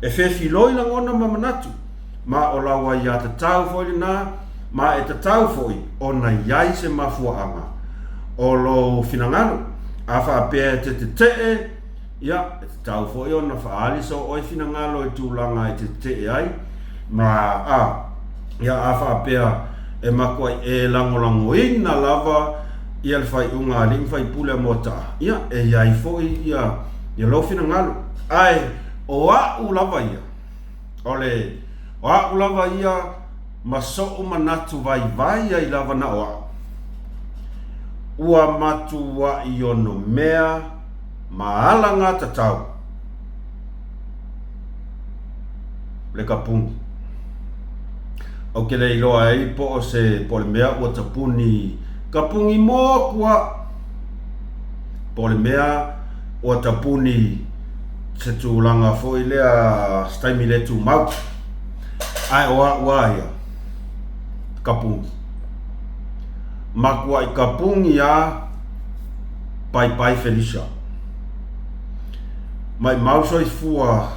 e fe filoi langona mamanatu ma o la wa yata tau foi na ma e te tau foi o na iai se mafuanga o lo finangalo a whapea te ia e te tau foi o na whaali so o finangalo e tūlanga e te ai ma ia a whapea e makua e langolango ina lava ia le whai unga ling whai pule mota ia e iai foi ia lo finangalo ai o a ulava ia ole o a ulava ia ma so manatu vai ai lava na oa. Ua matu wa i ono mea maalanga tatau. Le kapungi. O ke le iloa ai po o se po le mea ua tapuni kapungi mo kua. Po le mea ua tapuni se tūlanga fo i lea staimi le tu mau. Ai oa ia. Kapungi. Makua i kapungi a pai Felicia. Mai mauso i fua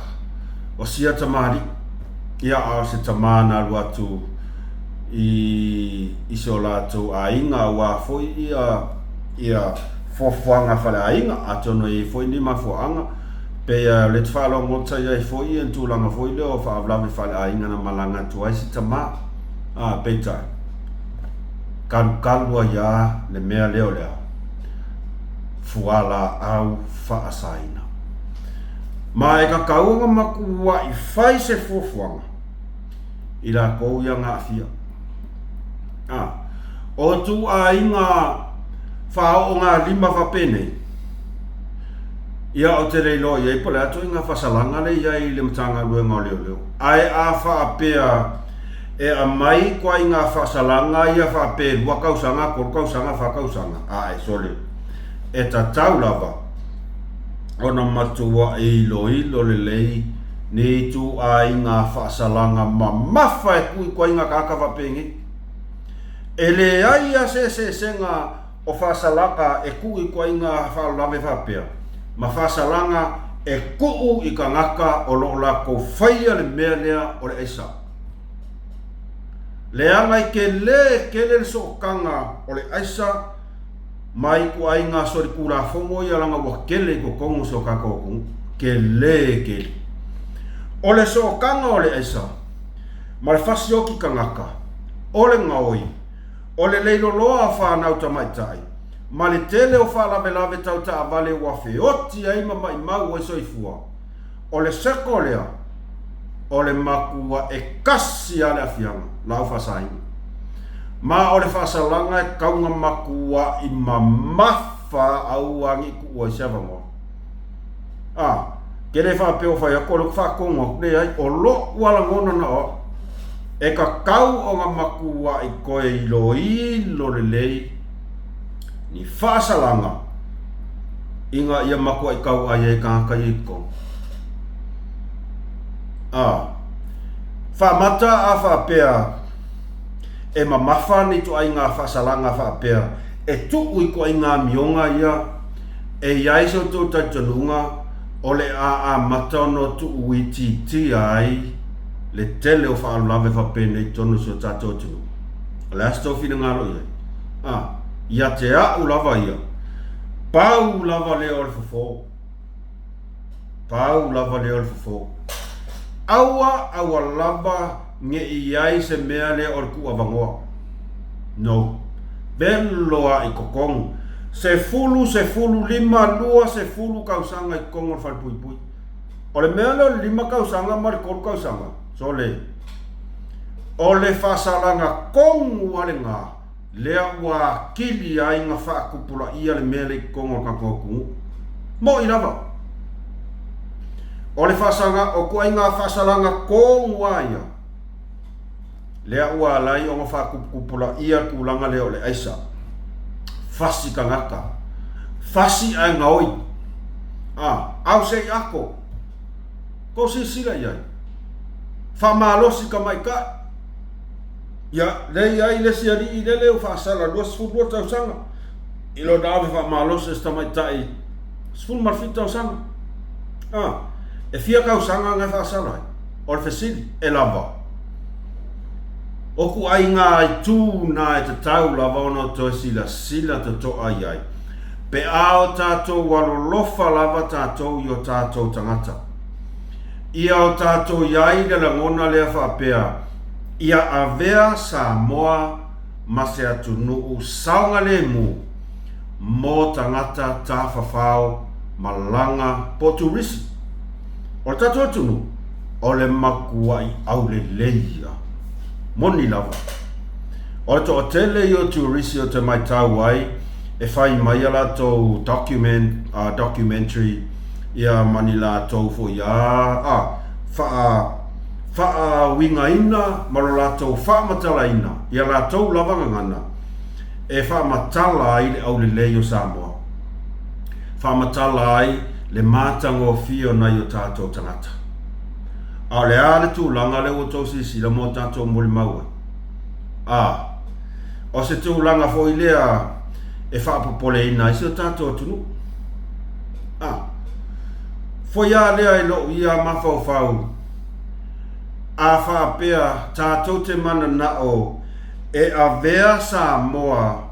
o sia tamari. Ia a se tamana luatu i se o lātou a inga wa foi ia fofuanga fale a inga atono i foi ni mafuanga pe le tfalo ngota ia i foi en tūlanga foi leo fa avlavi fale a inga na malanga tu ai se tama a peitai kalua ia le mea leo lea fuala au faasaina ma e ka kaunga makua i fai se fofuanga i la kou ia ngā fia. O tu a inga whao o ngā lima whapene. Ia o te reilo i eipole atu inga whasalanga le iai le matanga ruenga o leo. Ai a whaapea e a mai kwa inga whasalanga ia whaapea lua kausanga, kor kausanga, whakausanga. E sole. E ta tau lava. Ona matua e ilo le lei ni tu a inga whaasalanga mamafa e kui kwa inga kakawa pengi. E le aia se senga o whaasalanga e kui kwa inga whaalame whapea. Ma whaasalanga e kuu i ka ngaka o loo la kou whaia le mea lea o le eisa. Le angai ke le sokanga o le eisa mai kua inga sori kura fongo i alanga wa kele ko kongo so kako ke le. O le sokanga o le eisa, ma le whasioki ka ngaka, o le ngaoi, o le leilo loa whanau tamaitai, ma le tele o whalawelawe tau ta avale ua whioti ai mamai mau e soifua, o le seko lea, o le makua e kasi ale afianga, lau whasainga. Ma o le whasalanga e kaunga makua i mamafa au angi kua i sewangoa. Kere whapeo whai a kore whakongo le ai o lo wala ngona na o e ka kau o ngā makua i koe ilo le lei ni whaasalanga i ngā ia makua i kau ai e ka i ko. Whamata a whapea e mamafa ni tu ai ngā whaasalanga whapea e tuku i ko ai ngā mionga ia e iai so tō taitanunga o le a matono tu uititi ai le tele o whaalave whapene i tono so tato tunu. Le asto whina ngaro ia. Ia te au lava ia. Pau lava leo le fofo. Pau lava leo le fofo. Aua lava nge iai se mea le o le kua vangoa. No. Beloa i kokong. Se fulu lima lua se fulu kausanga i kongo whalpuipui. O le mea leo lima kausanga ma le koru kausanga. So le. O le whasalanga kongu ale ngā. Lea ua kili ai ngā whaakupula ia le mea le kongo kakoku. Mo i lava. O le whasalanga o kua ngā whasalanga kongu aia. Lea ua alai o ngā whaakupula ia kulanga leo le aisa. Fasi ka ngaka. Fasi ai ngaoi. Au sei ako. Ko si sila iai. Whamalosi ka mai ka. Ia, lei ai lesi ari i lele o whaasala. Lua sifuru tau sanga. Ilo dawe whamalosi e stamai tai. Sifuru marfi tau sanga. E fia kau sanga ngai whaasala. O le fesili. E lava. Oku ai ngā i tū nā e te tau lava ono to sila te to ai ai. Pe ao tātou walo lofa lava tātou i o tātou tangata. Ia o tātou iai le langona lea whapea. Ia avea sa moa ma se atu nuu saunga le mu. Mo tangata tāwhawhao malanga poturisi. O tātou atunu o le makua i au le leia. moni lava. O to tele yo tourist yo te mai tau ai e whai mai ala tō documentary ia mani la tō fo ia wha winga ina maro la tō wha matala ina ia la tō lavanga ngana e wha matala ai le au le leo Samoa wha matala ai le mātango fio na i o tātou tangata a le ale tūlanga le o tō sisi la mō tātou muli maua o se tūlanga fo i lea e whaapopole ina i se o tātou atunu fo ia lea i lo ia mawhau a whaapea tātou te mana nao e a vea Samoa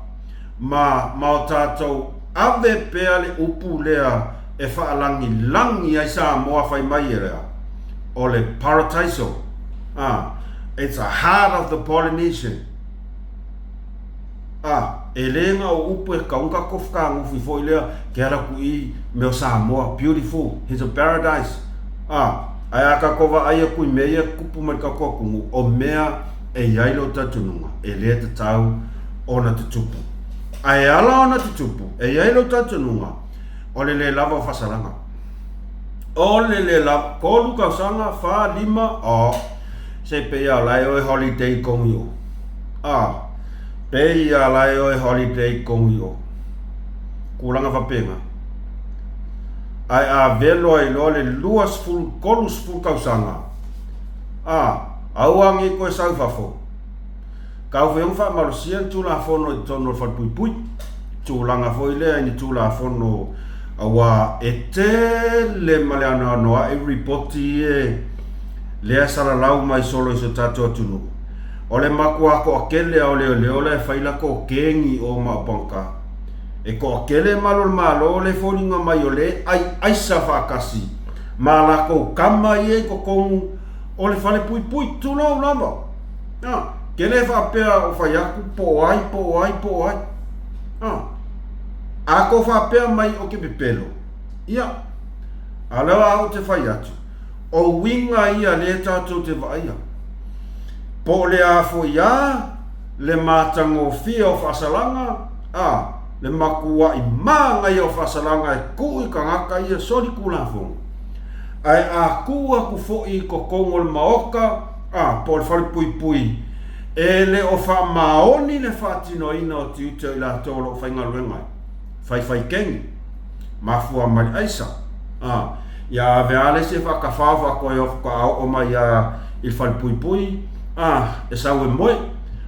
ma o tātou ave pea le upu lea e whaalangi ai Samoa whai mai e rea o le Parataiso it's a heart of the Polynesian e lenga o upu e kaunga kofka ngufi fo i lea ke ala ku i meo Samoa beautiful, it's a paradise ai aka kova ai ku mea kupu mai ka kokungu o mea e yailo tatununga e lea te tau ona te tupu ai ala ona te tupu e yailo tatununga o le lava whasalanga o le lava kolu kausanga wha lima se pea lai oi holiday kongi o pea lai oi holiday kongi o kulanga whapenga ai a velo ai lo le luas full kolus full kausanga auangi ko sau fafo kau fe fa malusia tu la fono tono fa pui tu langa foi le ni tu la fono awa etele maleana no everybody le sala lau mai solo so tato tunu ole makua ko akele ole faila ko kengi o ma banka e ko akele malo le foninga mai ole ai sa fa kasi mala ko kama ye ko kon ole fale pui tu no lava kele fa pea o fa yaku po ai ako fa pea mai o ke pepelo ia ala au te fa yatu o winga ia le tatu te vaia po le afo ia le matango fio fa salanga le makua i manga i o fasalanga e kui kangaka i a sori kula fonga. Ai a kua ku fo i ko kongol maoka, po le fali pui. E le o fa maoni le fatino ina o tiuta i la tolo o whainga luengai. Fai kengi. Mafua mali aisa. Ia ave ale se fa kafawa ko o mai i fali pui. E sawe moe.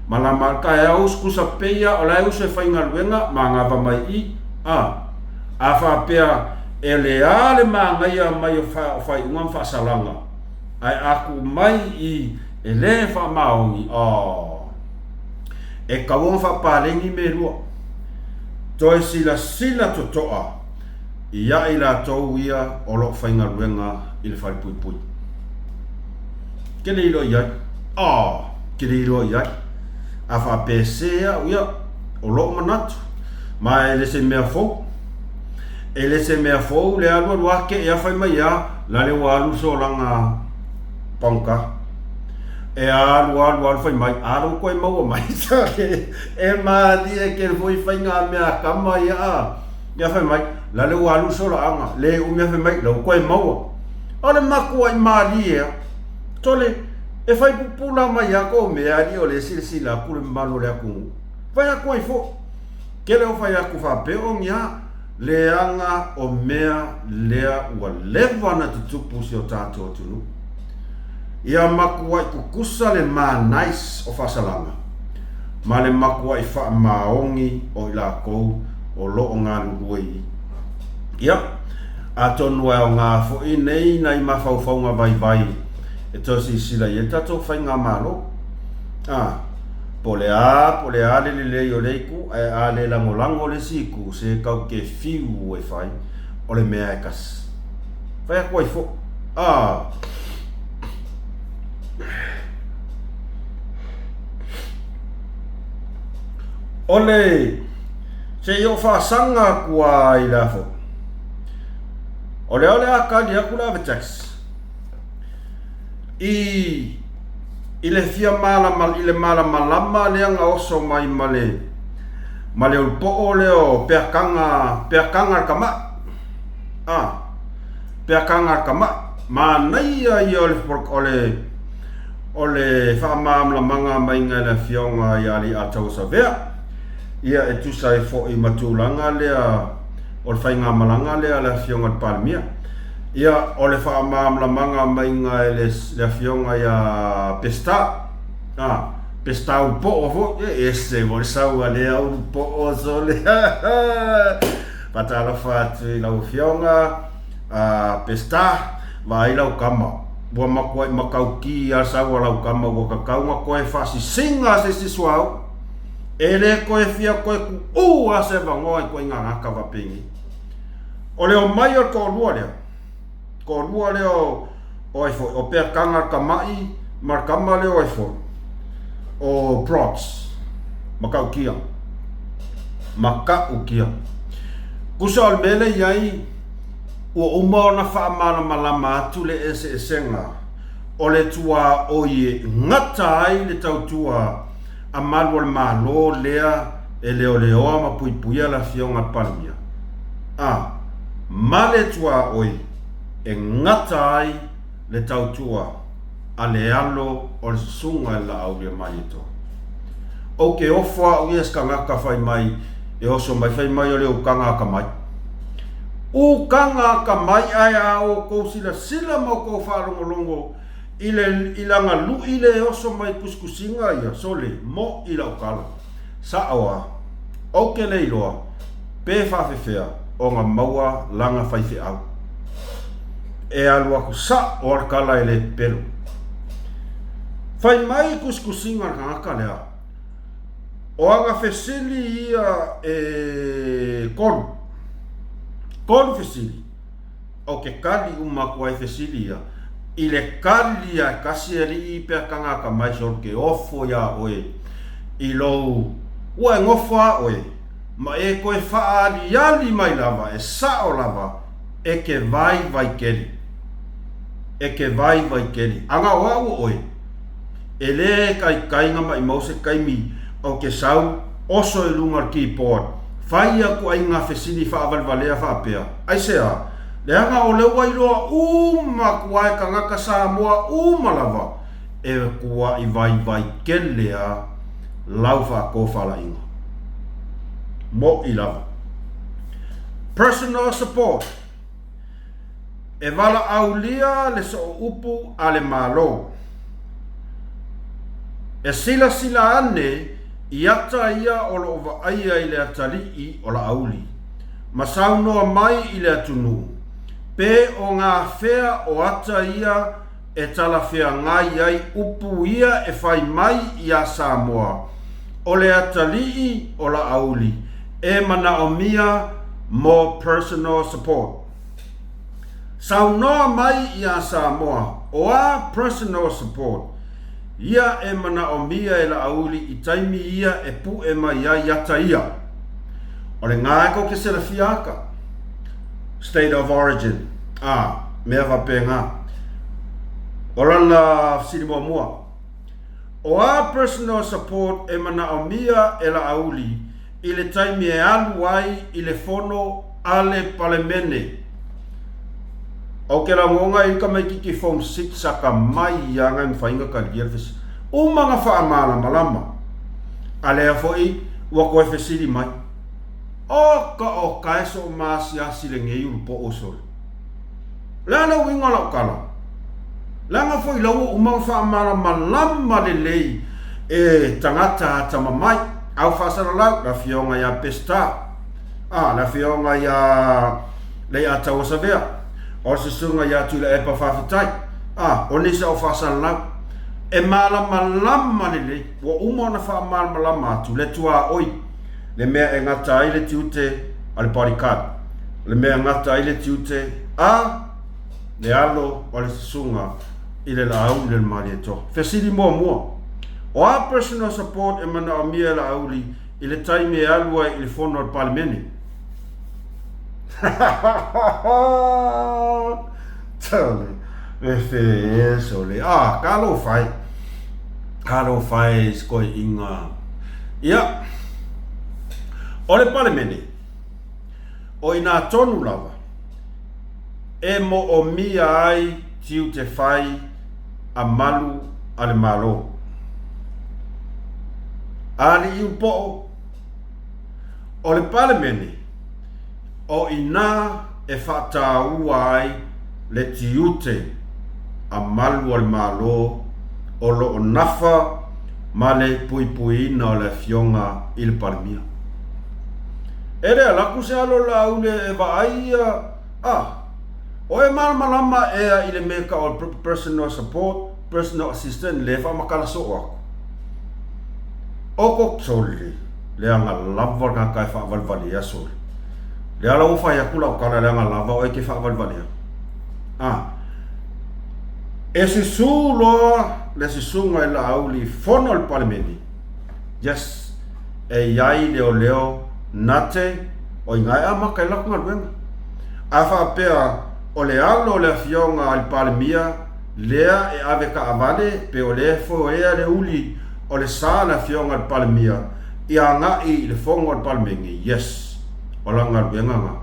Malama ka e aus kusa peia o lai use whainga luenga mangava mai i a wha pea e le ale mangaia mai o whai ungan whasalanga ai aku mai i e le wha maongi e kawon wha palengi me rua toi sila totoa i ia i la tau ia o lo whainga luenga i le whai pui kele ilo iai kele ilo iai a fa pesea uia o lo manatu ma ele se mea fou le alu ake e fai mai la le walu so langa panka e alu fai mai alu ko mau mai e ma dia ke foi fai nga mea kama ya fai mai la le walu so langa le u me fai mai lo ko mau ole maku ai malia tole e fai pupula mai ako me ali o le silsila ku le malo le aku vai ako ifo kele o fai aku fa pe o mia le anga o mea lea ua leva na tutupu si o tātou tunu ia maku ai kukusa le ma nice o fasalanga ma le maku ai fa maongi o ila kou o lo o ngā luruei ia atonu e o ngā fo i nei nai mawhauwhaunga vai e tosi sila i e tato whai ngā malo po le a le o leiku e a le lango le siku se kau ke fiu e whai o le mea e kas whai a koi fo ole se yo whaasanga kua i la fo ole a ka li haku la vetax I ile fia mala ile mala malama le nga oso mai male ulpo ole o peakanga kama peakanga kama manai ai ole fa mam la manga mai nga la fionga ya li atau savea ia e tu sai fo i matulanga le o fa nga malanga le la fionga palmia ia ole fa mam la manga mai nga le la fionga ya pesta un po vo ese vol sau ale un po sole patala fa la fionga pesta vai la kama bua makoi makauki a sau la kama wo kakau makoi fa si singa se suau ele koe fia koe ku a se vango ko nga ka va pingi ole o mai o ko lua le o ifo o per kanga kamai mar kama le o ifo o props makaukia makaukia kusal mele yai o uma na fa mana malama tu le ese senga ole tua oye ngata ai le tau tua a malwal malo lea e leo ma pui la fionga palmia male tua oi e ngata ai le tau tua a le alo o le sunga la au le maito o ke ofa o yes kanga ka fai mai e oso mai fai mai o le ukanga ka mai ukanga ka mai ai a o ko sila mo ko longo ilanga lu ile oso mai kuskusinga ia sole mo ila ukala sa awa o ke le iloa pe fa fea o nga maua langa fai fe au e alua ku sa o kala ele pelo fai mai kuskusinga ka lea o anga fesili ia kon fesili o ke kali uma ko ai fesili ia ile kali a kasieri pe kanga ka mai so ke ofo ya oe ilo wa ngofa oe ma e ko e fa ali mai lava e sa o lava e ke vai keli anga wa oe ele kai nga mai mo se kai mi o ke sau oso e lunga ki port fai aku ai nga fesili fa valea fa pea ai sea le anga o le wai loa kuai ka ngaka Samoa lava e kua i vai kelea laufa ko fala inga mo i lava personal support e vala aulia le so upu ale malo e sila ane i ata ia o lo ova aia i le atali i o la auli masau noa mai i le atunu pe o ngā whea o ata ia e tala whea ngai ai upu ia e whai mai i a Samoa o le atalii o la auli e mana o mia mo personal support sau noa mai i a Samoa o a personal support ia e mana o mia e la auli i taimi ia e pu e mai ai ata ia o le ngā ko ke sera fiaka state of origin mea wapenga o lana siri mua o a personal support e mana o mia e la auli i le taimi e alu ai i le fono ale palemene o ke la ngonga i ka mai kiki form 6 saka mai ia ngai mwhainga ka lielfis o manga wha amala malama ale a foi ua koe fesiri mai o ka eso maasi asi le ngei ulu po osol lana winga la kala langa foi lau umang wha amala malama le lei e tangata tama mai au whasara lau la fionga ya pesta la fionga ya lei atawa savea o se sunga ya tu le epa whawhitai o nisa o whasara lau e malama le lei wa umona wha malama atu le tua oi le mea e ngata ai le tiute a le parikad le mea ngata ai le tiute le alo o le sunga i le laau le mari e to fesiri mua o a personal support e mana o mia la auli i le taimi e alua i le fono al palimene tale me fe eso le ka lo fai Karo fai skoi inga. Ia. Ole palemeni. O ina tonu lava. E mo o mia ai tiu te fai a malu ale malo. Ali iu po o le palemeni o ina e whata ua ai le tiute a malu ale malo o lo o nafa ma le pui pui ina o le fionga il palemia. Ere alaku se alo la ule e vaia o e malama ea ile meka o personal support, personal assistant le fa makala so aku. Oko soli le anga lava ka kai fa valvali ya soli. Le ala ufa ya kula o kala le anga lava o e ke fa valvali. E si su loa le si sunga ila auli fono al palemeni. Yes, e yai leo nate o ingai ama kai lakunga luenga. Afa pea o le alo le fionga al palemia lea e ave ka avale pe o le fo ea le uli o le sala fionga al palemia ia ngai le fongo al palmengi. Yes, o langa luenga nga.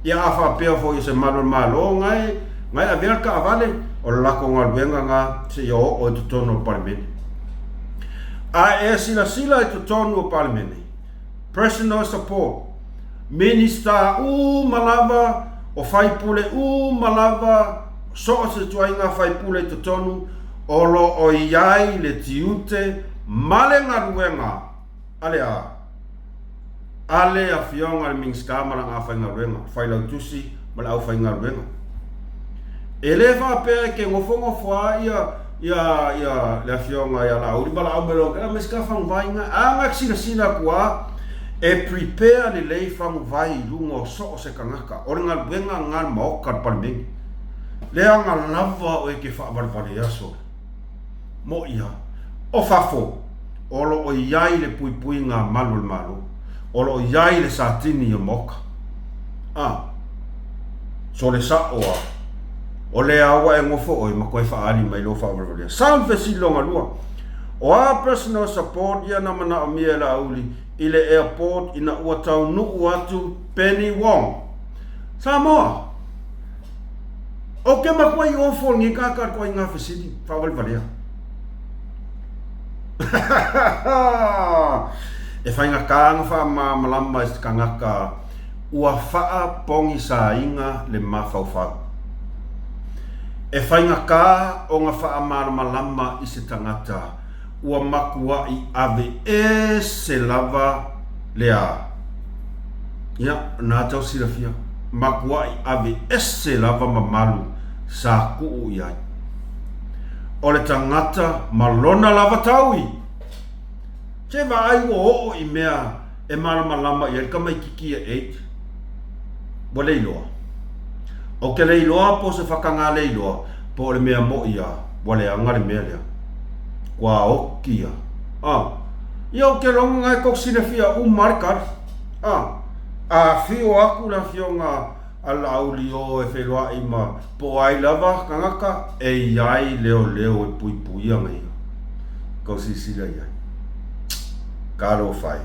Ia afa pea fo i se malo ngai ave ka avale o lako ngaluenga nga se yo o tutono palemeni. E sila e tutono palemeni. Personal support. Minister malava o fai pule malava so o se tuainga fai pule tutonu o lo o iai le tiute male ngaluenga ale a fionga le mingska maranga fai ngaluenga fai lau tusi mala au fai ngaluenga ele fa pe ke ngofongo fwa ia le fionga ia la uri bala au melo ka meska fang vainga anga sila kwa e prepare le lei fang vai lungo so se kangaka o ngal benga ngal mo kar palming le anga lava o e ke fa barpale aso mo ia o fafo o lo o iai le pui nga malu o lo iai le satini o moka so le sa o le awa e ngofo o i makoi fa ali mai lo fa barpale sound fesi longa lua o a personal support ia na mana o mia la uli ile airport ina ua tau nuku atu Penny Wong Samoa o ke makua i ofo ngi kaka ko inga fesidi fawal valia e fainga kanga fa malamba is kangaka ua faa pongi sa inga le mafaufa e fainga ka o nga faa malama isi tangata ua makua i ave se lava lea ia na tau sirafia makua i ave se lava mamalu sa kuu iai o le tangata malona lava taui te vai o i mea e malama i ka mai kiki e 8 wa leiloa o ke leiloa po se whakanga leiloa po le mea mo ia wa le angare mea lea kwa okia yo ke longa ngai ko sinefia markar fio aku la fionga ala aulio e feloa ima po ai lava kangaka e iai leo e pui ngai ko sisila ia karo fai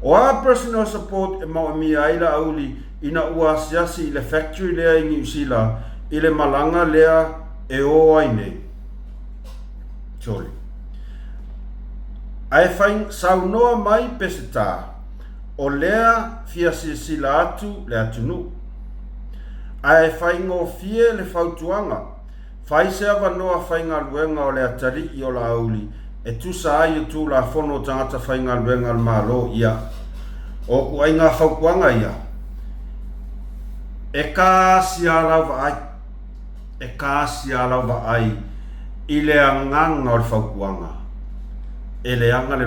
o a personal support e mau mi ai la auli ina ua siasi le factory lea ingi usila ile malanga lea e o ai nei sorry. Ai fain saunoa mai peseta o lea fia sila atu le atunu. Ai fain o fie le fautuanga. Fai se avanoa fainga luenga o le atari i o la auli. E tusa ai tu la fono tangata fainga luenga al malo ia. O ku ai ngā faukuanga ia. E ka si alava ai. I le anganga o le faukuanga e le anga le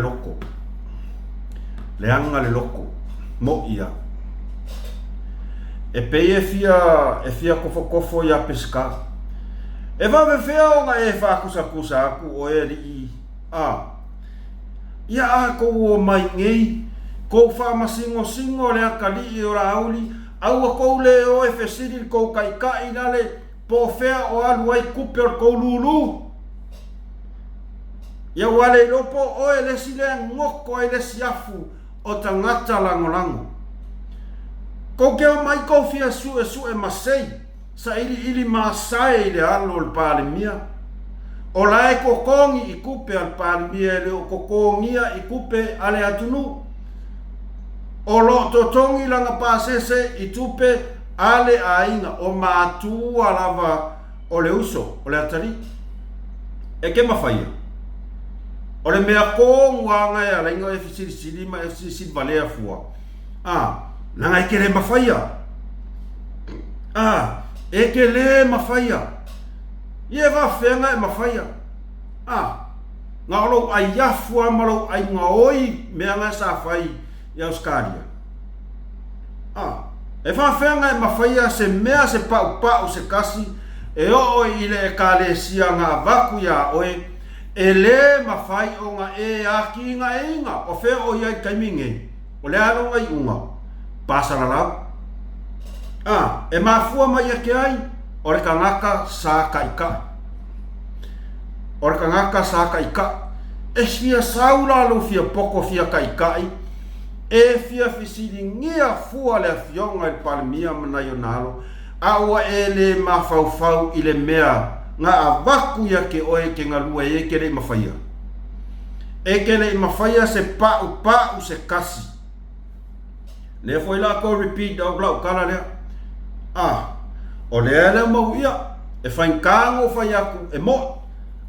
loko mo ia e pe e fia kofo ia pesca e va ve fea o nga e fa kusa aku o e li ia ko o mai ngei ko fa masingo le akali o la auli au ko le o e fesiri ko kai na le po fea o alu ai kupe o ko lulu ia wale lopo o ele sile ngoko ele siafu o tangata langolango. Ko ke mai ko fia su e masei sa ili masai le alo le palemia. O lae kokongi i kupe al palemia le o kokongia i kupe ale atunu. O lo totongi langa pasese i tupe ale ainga o matua lava o le uso o le atari. E ke mawhaia. O le mea kōngua e ala inga e fisiri ma e fisiri valea fua. Nanga e ke le mawhaia. E ke le mawhaia. Ie whawhenga e mawhaia. Ngā olo ai yafua malo ai ngā oi mea ngā sa whai i Australia. E whawhenga e mawhaia se mea se pau se kasi e o i le e kālesia ngā vaku ia oe e le mawhai o ngā e aki ngā inga o whea o iai kaiminge o le aro ngai unga pasara lau. E mafua mai ake ai o re kangaka sa kaika. O re kangaka sa kaika e fia saula lo fia poko fia kaikai e fia fisiri ngia fua le fionga i palemia mana yonalo aua e le mawhauwhau i le mea ngā avaku ia ke oe ke ngalua e ke le mawhaia. E ke le mawhaia se pau se kasi. Le foi la ko repeat au blau kala lea. O lea lea mau ia e whainkango whai aku e mo.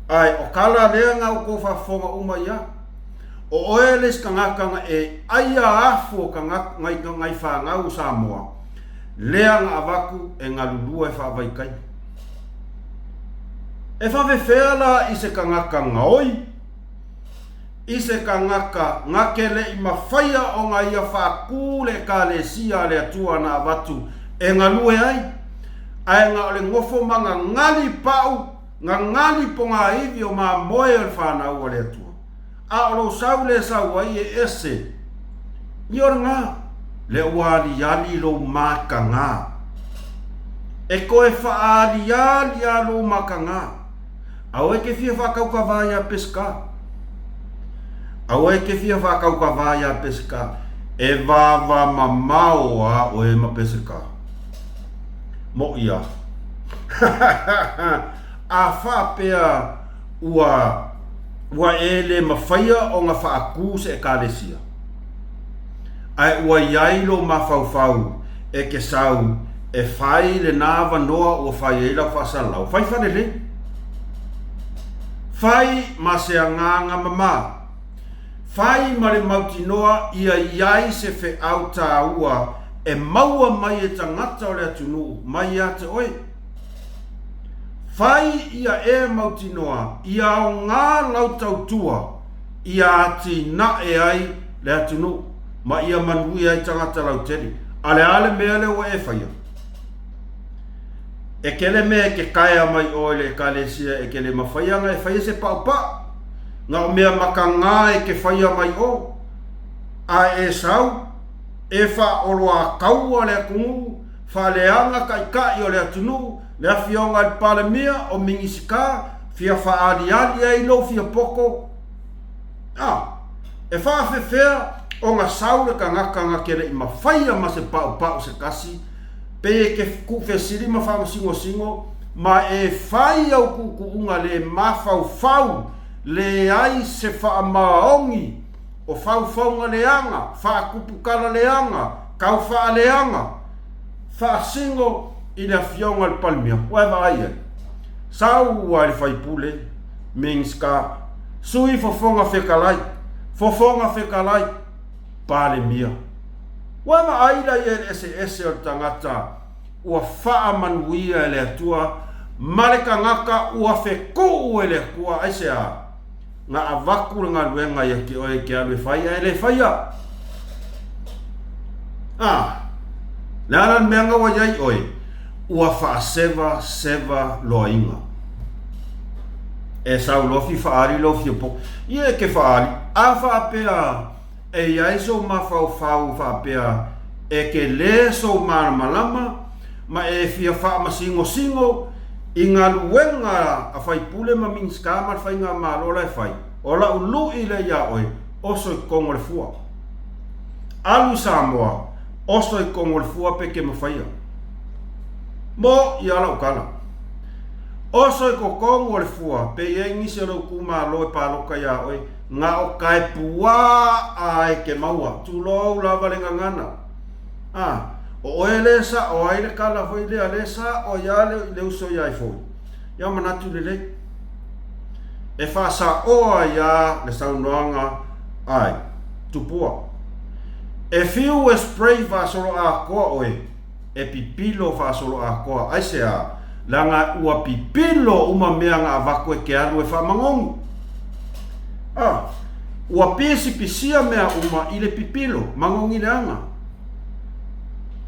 Ai o kala lea ngau ko whafonga uma ia. O oe les kangakanga e aia afu o ngai whangau Samoa. Lea ngā avaku e ngā lulua e whaavaikai. E whawewhea la i se kangaka ngaoi. I se kangaka ngakele i mawhaia o ngā ia whaakule ka le sia le atua na avatu e ngā lue ai. Ai ngā ole ngofo manga ngali pau, ngā ngali po ngā iwi o mā moe o le whanau o le atua. A olo sau le sau ai e ese. I ora ngā. Le wali ali lo makanga. E koe whaali ali lo makanga. Au e ke fia whakau ka vaya peska. Au e ke fia whakau ka vaya peska. E vava mamao a o e ma peska. Mo ia. A whapea ua ele mawhaia o ngā whaaku se e kālesia. Ai ua iailo mawhauwhau e ke sau e whai le nāwa noa o whai eila whasalau. Whai whanele? Whai ma se anganga mama. Whai ma le mauti noa ia iai se whe au tā ua e maua mai e tangata o le atunu mai a te oe. Whai ia e mauti noa ia o ngā lautautua ia ati na e ai le atunu. Ma ia manui ai tangata lau teri. Ale mea le o e whaia. E kele mea ke kaya mai o le kalesia e kele mawhaianga e whaia se paupa. Ngā o mea makanga e ke whaia mai o. A e sau. E wha oloa kaua le akungu. Wha leanga kai o le atunu. Le awhionga i palemia o mingisika. Fia wha ali e ilo fia poko. E wha awhewhea. O ngā saure ka ngakanga kere i mawhaia ma se pau se kasi. Pe e ke kuwhesiri ma whamasingo ma e whai au kukuunga le mawhauwhau le ai se whaamaongi o whauwhaunga leanga, whaakupukara leanga, kau wha leanga, whaasingo i le whionga le palmia. Waiwa ai ai. Sau ua le whaipule, mingska, sui fofonga whekalai, palemia. Wama aila ia ese o tangata ua wha manuia le atua mareka ngaka ua whekou ele kua aise a ngā avaku ngā luenga ia ki oe ki alwe whaia ele whaia. Le anan meanga wa iai oe ua wha seva loinga. E sau lofi whaari lofi po. Ie ke whaari a whaapea e iai so mawhauwhau whapea e ke le so malama ma e fia wha singo i ngā luenga a whaipule ma minska ma whainga malola e whai o la ulu i le ia oi oso i kongo le fua. Alu Samoa oso i kongo le fua pe ke mawhaia. Mo i ala ukala. Oso i ko kongo le fua pe i ngisi alo kuma alo e paloka ia oi nga o kai pua ai ke maua tulo lava le ngana. O elesa o aile kala foi le alesa o ia le uso ia i foi. Ia manatu le le. E whasa oa ia le saunoanga ai, tupua. E fiu e spray whasolo a koa oe, e pipilo whasolo a koa, ai se a, langa ua pipilo uma mea ngā wako e ke anu e whamangongu. Ua pisi pisia mea uma i le pipilo, mangongi le anga.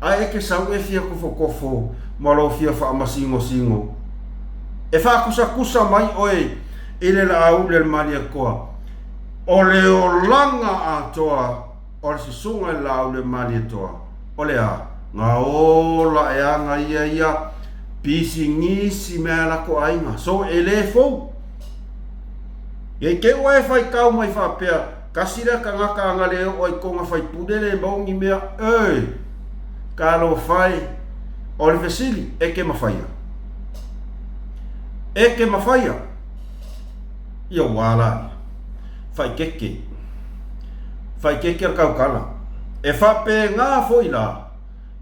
Ai e ke sau e fia kofo, malo fia whaamasingo singo. E whakusa mai oe, ile la au le mali koa o le olanga atoa o le sisunga le au le mali toa o le a nga ola e anga ia pisi ngisi mea la ko ainga so ele fo e ke oe fai kau mai whapea kasira ka ngaka anga leo o i konga fai pudele maungi mea ka lo fai o le fesili e ke mawhaia ia wala fai keke al kaukala e whape ngā foi la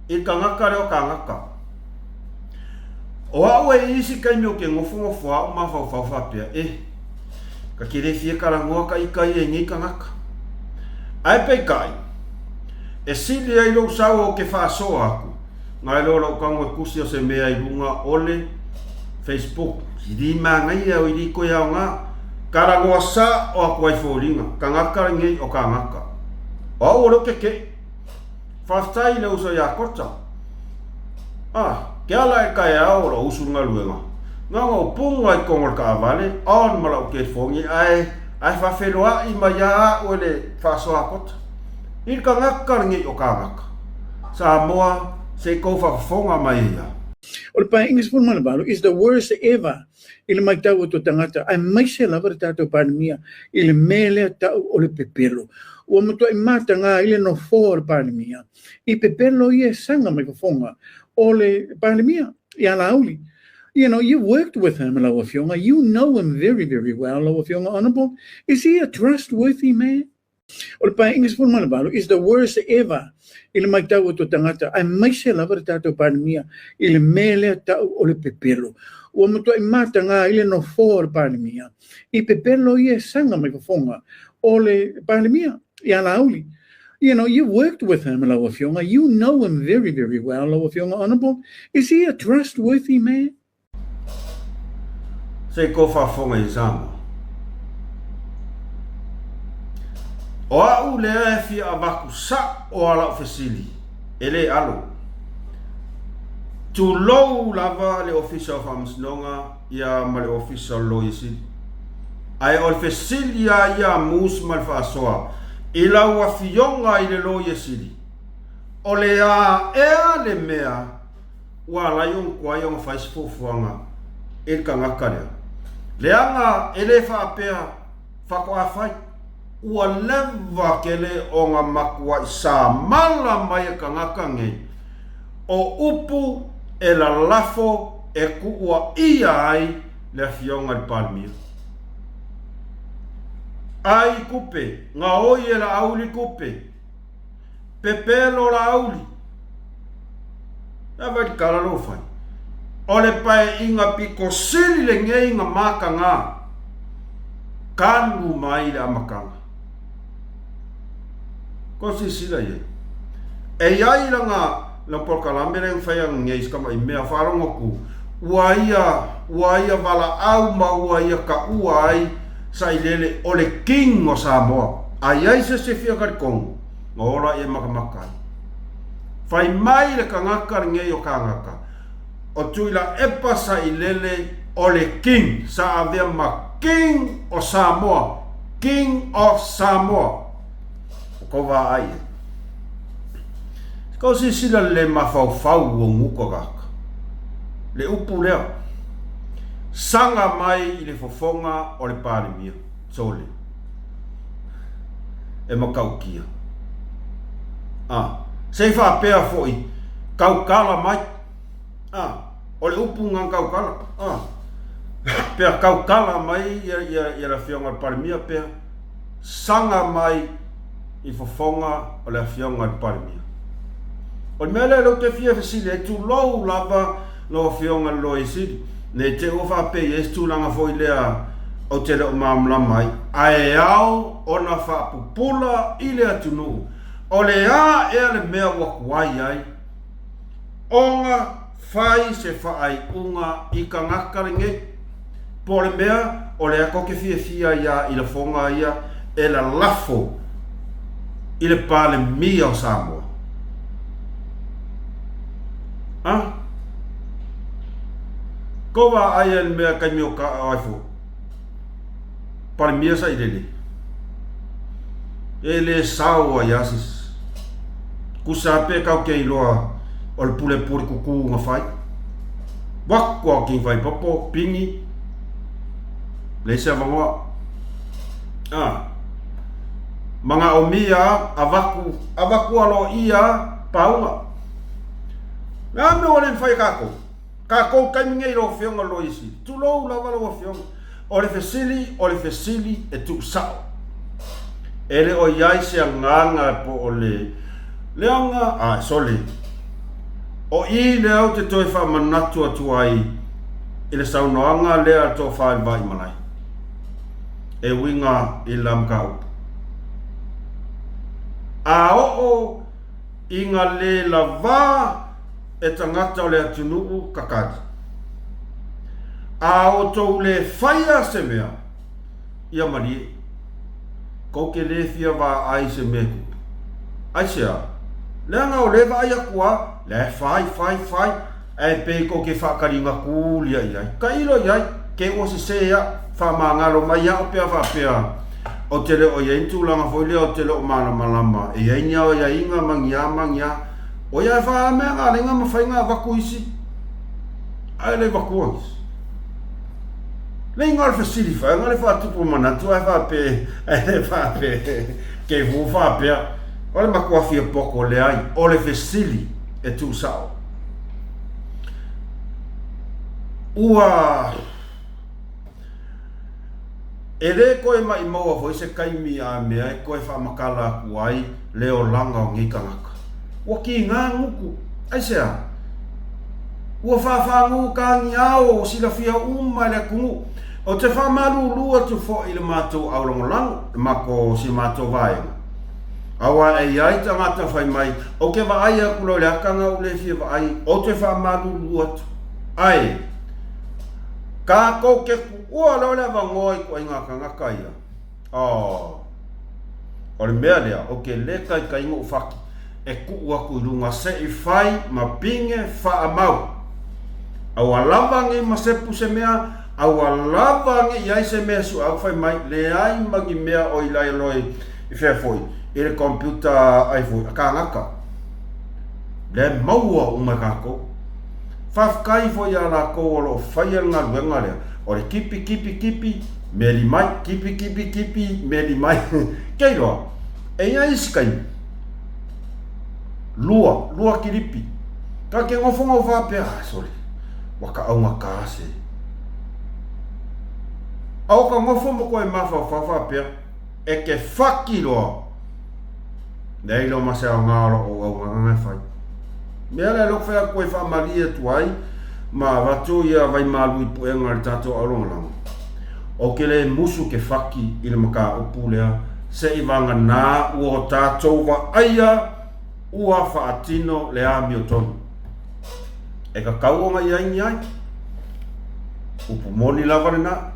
i ka ngaka reo ka ngaka o au e isi kai mio ke ngofo au ma fau whapea ka kire fie karangoa ka ikai e ngi ka ngaka ai pei kai e sili ai lo sau o ke whaasoa aku ngai lo lau kango e kusi o se mea i runga ole Facebook hiri maa ngai au i riko iau ngā karangoa sa o aku ai fōringa, ka ngaka ngei o ka ngaka. O au oro keke, whaftai le uso ia kota. Ke ala e kai au ora usunga luenga. Nga ngau punga i kongol ka avale, aon malau ke fongi ai whawheloa i maia o le whasoa kota. I ka ngaka ngei o ka ngaka. Samoa se kou whawhonga mai ia. O le pai English pun mana balu is the worst ever. Ile mai tau o tō tangata, ai mai se lava re tātou pandemia, ile mele tau o le pepelo. Ua matua i mata ngā ile no fō o le pandemia. I pepelo i e sanga mai kafonga o le pandemia, i ala auli. You know, you worked with him, Laua Fionga. You know him very, very well, Laua Fionga Honourable. Is he a trustworthy man? O le pai English pun mana balu is the worst ever. Ile mai tau o tō tangata, ai mai se lava re tātou pandemia, ile mele tau o le pepelo. Ua matua i mata ngā ile no fō o le pandemia. I pepelo i e sanga mai kafonga o le pandemia, i ala auli. You know, you worked with him, Laua Fionga. You know him very, very well, Laua Fionga Honourable. Is he a trustworthy man? Se ko whafonga i Samoa. O au lea e fia avaku sa o ala o fesili. Ele alo. Tu lou lava le official whamasnonga ia ma le official lo isi. Ai o le fesili ia mus ma le whaasoa. I lau a fionga i le lo isi. O le a ea le mea ua laion kwa iong whaisfofuanga il ka ngakaria. Le anga ele whaapea whako a whai. Ua lewa kele o ngā makua i sa mala mai e ka ngaka ngei. O upu e la lafo e kuua ia ai le fionga di palmia. Ai kupe, ngā oi e la auli kupe. Pepelo la auli. Ia vai di kalalo fai. O le pae inga piko sili le ngei ngā maka ngā. Kanu mai le amakanga. Kosi sila ye. E iai langa porka lambere ng faya ngei skama i mea wharonga ku. Uaia wala au ma uaia ka uai sa ilele o le king o Samoa. Ai ai se fia karikongo. Ngora e makamakai. Fai mai le ka ngaka ngei o ka ngaka. O tuila epa sa ilele o le king. Sa avea ma king o Samoa. King of Samoa. Ko wa ai. Ko si sila le mafau o nguko kaka. Le upu leo. Sanga mai i le fofonga o le pandemia. Sole. e makaukia. Sei whapea foi, kaukala mai. O le upunga kaukala. Pea kaukala mai ia la fionga parimia pea. Sanga mai i fofonga o le fionga parimia. O le mele lo te fia fesili e tu lou lava lo fionga lo isili. Ne te ufa pe yes tu langa foi lea o te leo mamla mai. Ae au ona wha pupula i lea tunu. O le a ea le mea wakuai ai. Onga fai se whaai unga i ka ngakaringe. Po le mea o le a koke fia ia i la fonga ia e la lafo i le pale mia o Samoa. Kowa aia le mea kaimi o ka aifo. Pale mia sa i lele. E le sao a yasis. Kusa pe kau ke iloa o le pule puri kuku nga fai. Wakua ki fai popo, pingi. Le se avangoa. Manga o mia avaku alo ia paunga. Nga me o le fai kako. Kako kai minge ilo fionga lo isi. Tu lo lava lo fionga. O le fesili e tu sao. Ele o iai se nganga po o le leanga sole. O i le au te toi wha manatu atu ai i le saunoanga lea to wha vai manai. E winga i lamka upu. A o inga le lava e tangata o le atunuu kakati. A o tau le whaia se mea ia marie. Ko ke le fia wa ai se mea kupu. Ai sea. Leanga o le wa ai akua le fai. E pe ko ke whakaringa kulia iai. Ka ilo iai. Ke o se ia wha mangalo mai au pia wha pia. O te leo ia intulanga foi leo o te leo mana malama. E ia nia o ia inga mangia. O ia wha mea ngā ringa mawhainga waku isi. Ai le waku isi. Le inga le fasili wha. Nga le wha tupu manatu. Ai wha pe. Ai le wha pe. Ke wu wha pia. O le makua fia poko le ai. O le fasili e tu sao. Ua. E le koe mai maua foi se kaimi a mea e koe wha makala aku ai leo langa o ngika ngaka. Ua ki ngā nguku, ai sea. Ua wha ngu ka ngi ao o sila fia uma le kungu. O te wha maru lua tu fo i le mātou aurongo langu, mako si mātou vaenga. Awa e iai tangata whai mai, o ke wa ai aku lo le akanga u le fia wa ai, o te wha maru lua tu. Ai, ka ko ke ua lo le wangoi ko inga ka ngaka ia. O le mea lea, o ke le kai ka ingo ufaki. E ku aku runga se i fai ma pinge wha amau. Au alawangi ma sepu se mea, au alawangi iai se mea su au fai mai, le ai mangi mea o ilai loi i whea foi. I le computer ai foi, a ka ngaka. Le maua umai kako. Whafkai foi a la ko o lo whaia ngā luenga lea. O le kipi, meli mai, kipi, meli mai. Kei roa, e ia iskai. Lua kiripi. Ka ke ngofonga o whapea, sorry. Waka au ngā kāse. Au ka ngofonga koe mawha o whapea, e ke whaki roa. Nei lo mase au ngāro o au ngangai whai. Mea le lok whea koe whaamaria tuai, ma watu ia vai malu i puenga le tato arongalang. O ke le musu ke whaki i le maka upu lea, se i wanga nā ua tato wa aia ua whaatino le a miotonu. E ka kauonga i aingi ai, upu moni lava na,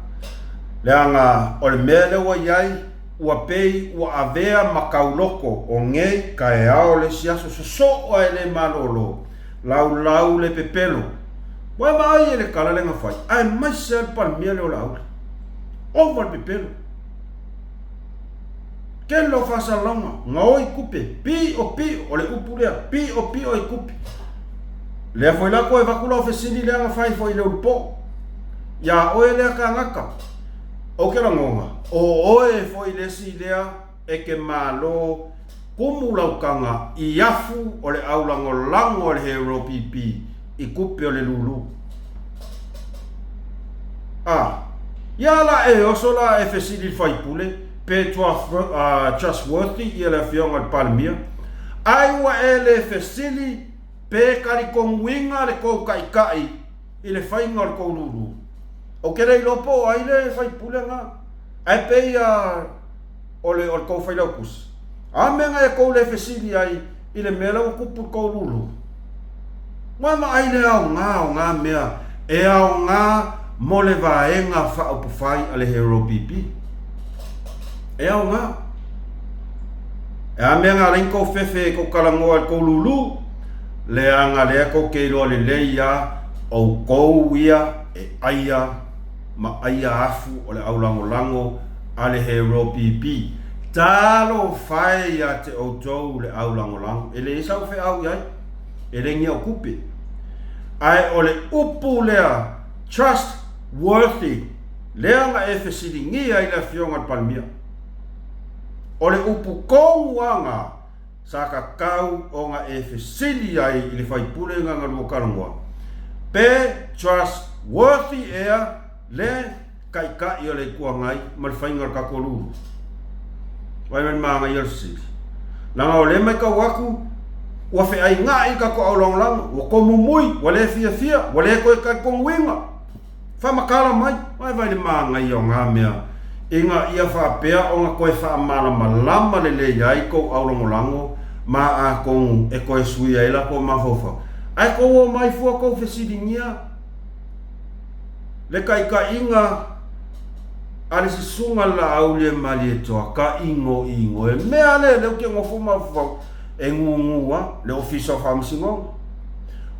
le anga o le mea lewa i ai, ua pei ua avea makauloko o ngei ka e ao le siaso so o e le malolo, lau le pepelo. Wa mai e le kala le ngafai, ai mai se palmia le o lau. Ova le pepelo. Ke lo fasa lama, ngoi kupe, pi o le upulea, pi o i kupe. Le foi la ko e vakula ofesini le ngafai foi le upo. Ya o e le ka ngaka. O ke rangonga, o oe foi le si lea e ke malo kumu laukanga I afu o le aulango lango o le hero pipi I kupe o le lulu. Ia la e osola e fesili faipule pe trustworthy ia le fionga le palmia. Ai wa e le fesili pe kari konguinga le kou kai I le whainga o le kou lulu. O kere I lopo ai le faipule nga. Ai pe ia o le kou whailaukus. A menga e kou le fesili ai I le mela o kupu kou lulu. Mama ai le au ngā mea e au ngā mo le vaenga whaupufai a le hero pipi. E au ngā. E a mea ngā rinko fefe ko kalangoa kou lulu, le anga lea ko keilo le leia o kou ia e aia ma aia afu o le aulango lango a le hero pipi. Talo fai a te outou le aulango lango. E le isau fe au iai. E le ngia o kupe. Ai o le upu lea trustworthy lea nga e fesilingia I la fionga palmia. O le upu kouanga sa kakau o nga e fesili ai I le faipule nga ngalua karangoa. Pe trustworthy ea le kai o le kuangai ma le whainga kakoluru. Waimen maanga I sili. Langa o le mai ka waku wa fe ai ngai ka ko aulong lang wa ko mumui wa le fia wa le ko ka konguinga fa makala mai vai le manga I o nga mea inga ia fa pea o nga ko fa mala malama le ai ko aulong lango ma a ko e ko sui ai la ko mafofa ai ko o mai fu ko fesilingia le kai ka inga ali si sunga la aulie mali to ka ingo e mea le ke ngofu mafofa e ngungua le office of Hamsingo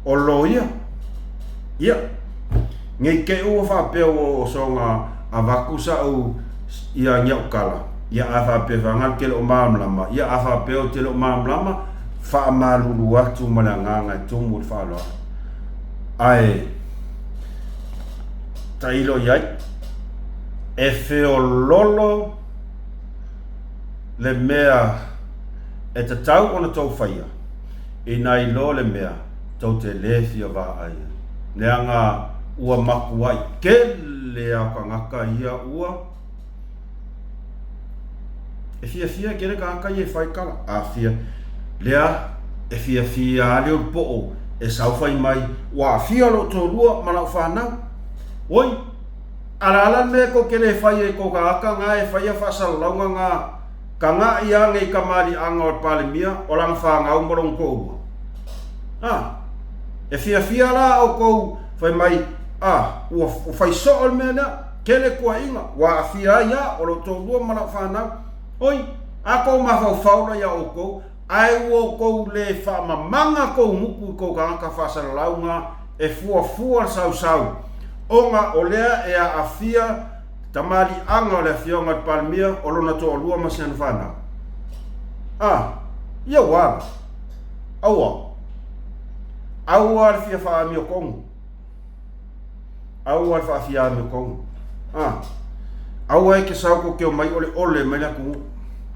o loia ia ngai ke o fa pe o songa avakusa o ia nyakala ia afa pe vangal ke o mamlama ia afa pe o te lo mamlama fa malulu atu malanga tu mul fa lo ai tailo ia e fe o lolo le mea e te tau ona tau whaia, I nai lo le mea, tau te lefia wā aia. Nea ngā ua maku ai, ke lea ka ngaka ia ua. E fia kere ka ngaka ia whai kala. A fia, lea, e fia aleo po'o, e sauwhai mai, wā fia lo tō lua manau whanau. Oi, ala me ko kele whai e ko ka ngaka ngā e whai a whasalaunga ngā ka ngā ia ngai kamari anga o palemia o lang whangau morong kou. E fia la o kou whai mai, ua whai sool mea kele kua inga, wa fia ia o lo tō lua mana whanau. Oi, a kou mawhau whaula ia o kou, ai o kou le whamamanga kou muku kou ka ngaka whasalaunga e fua sau. Onga o lea e a fia tamari anga le fionga palmia o lona to o lua masian whana. Ia wala. Aua le fia wha ami o kongu. Aua le wha fia ami o kongu. Aua e ke sauko ke o mai ole mai na kungu.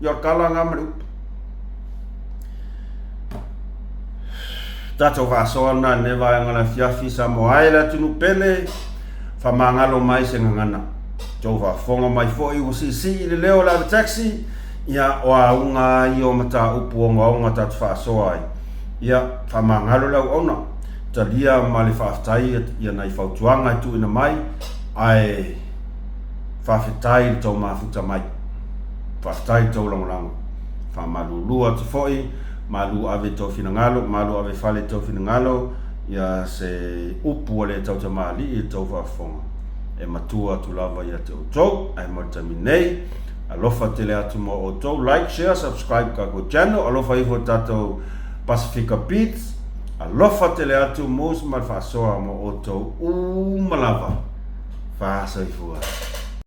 Ia kala ngā mare upa. Tato wha soa na ne vai ngala fiafi sa mo aila tunu pele wha mangalo mai se ngangana. Jova fonga mai foi o si le leo la taxi ia o aunga I o mata upu o ngaunga tatu whaasoa ai. Ia whamangalo lau ona. Talia ma le whaafitai ia nei whautuanga tu ina mai ai whaafitai tau mafuta mai. Whaafitai tau langolango. Whamalulua tu foi, malu ave tau finangalo, malu ave whale tau finangalo ia se upu o le tau tamali I tau whaafonga. E matua tu lava ia te outou, ai martami nei, alofa te le atu mo outou, like, share, subscribe ka ko channel, alofa ifo tatou Pacifica Beats, alofa te le atu mos mal whaasoa mo outou, malava, whaasa ifua.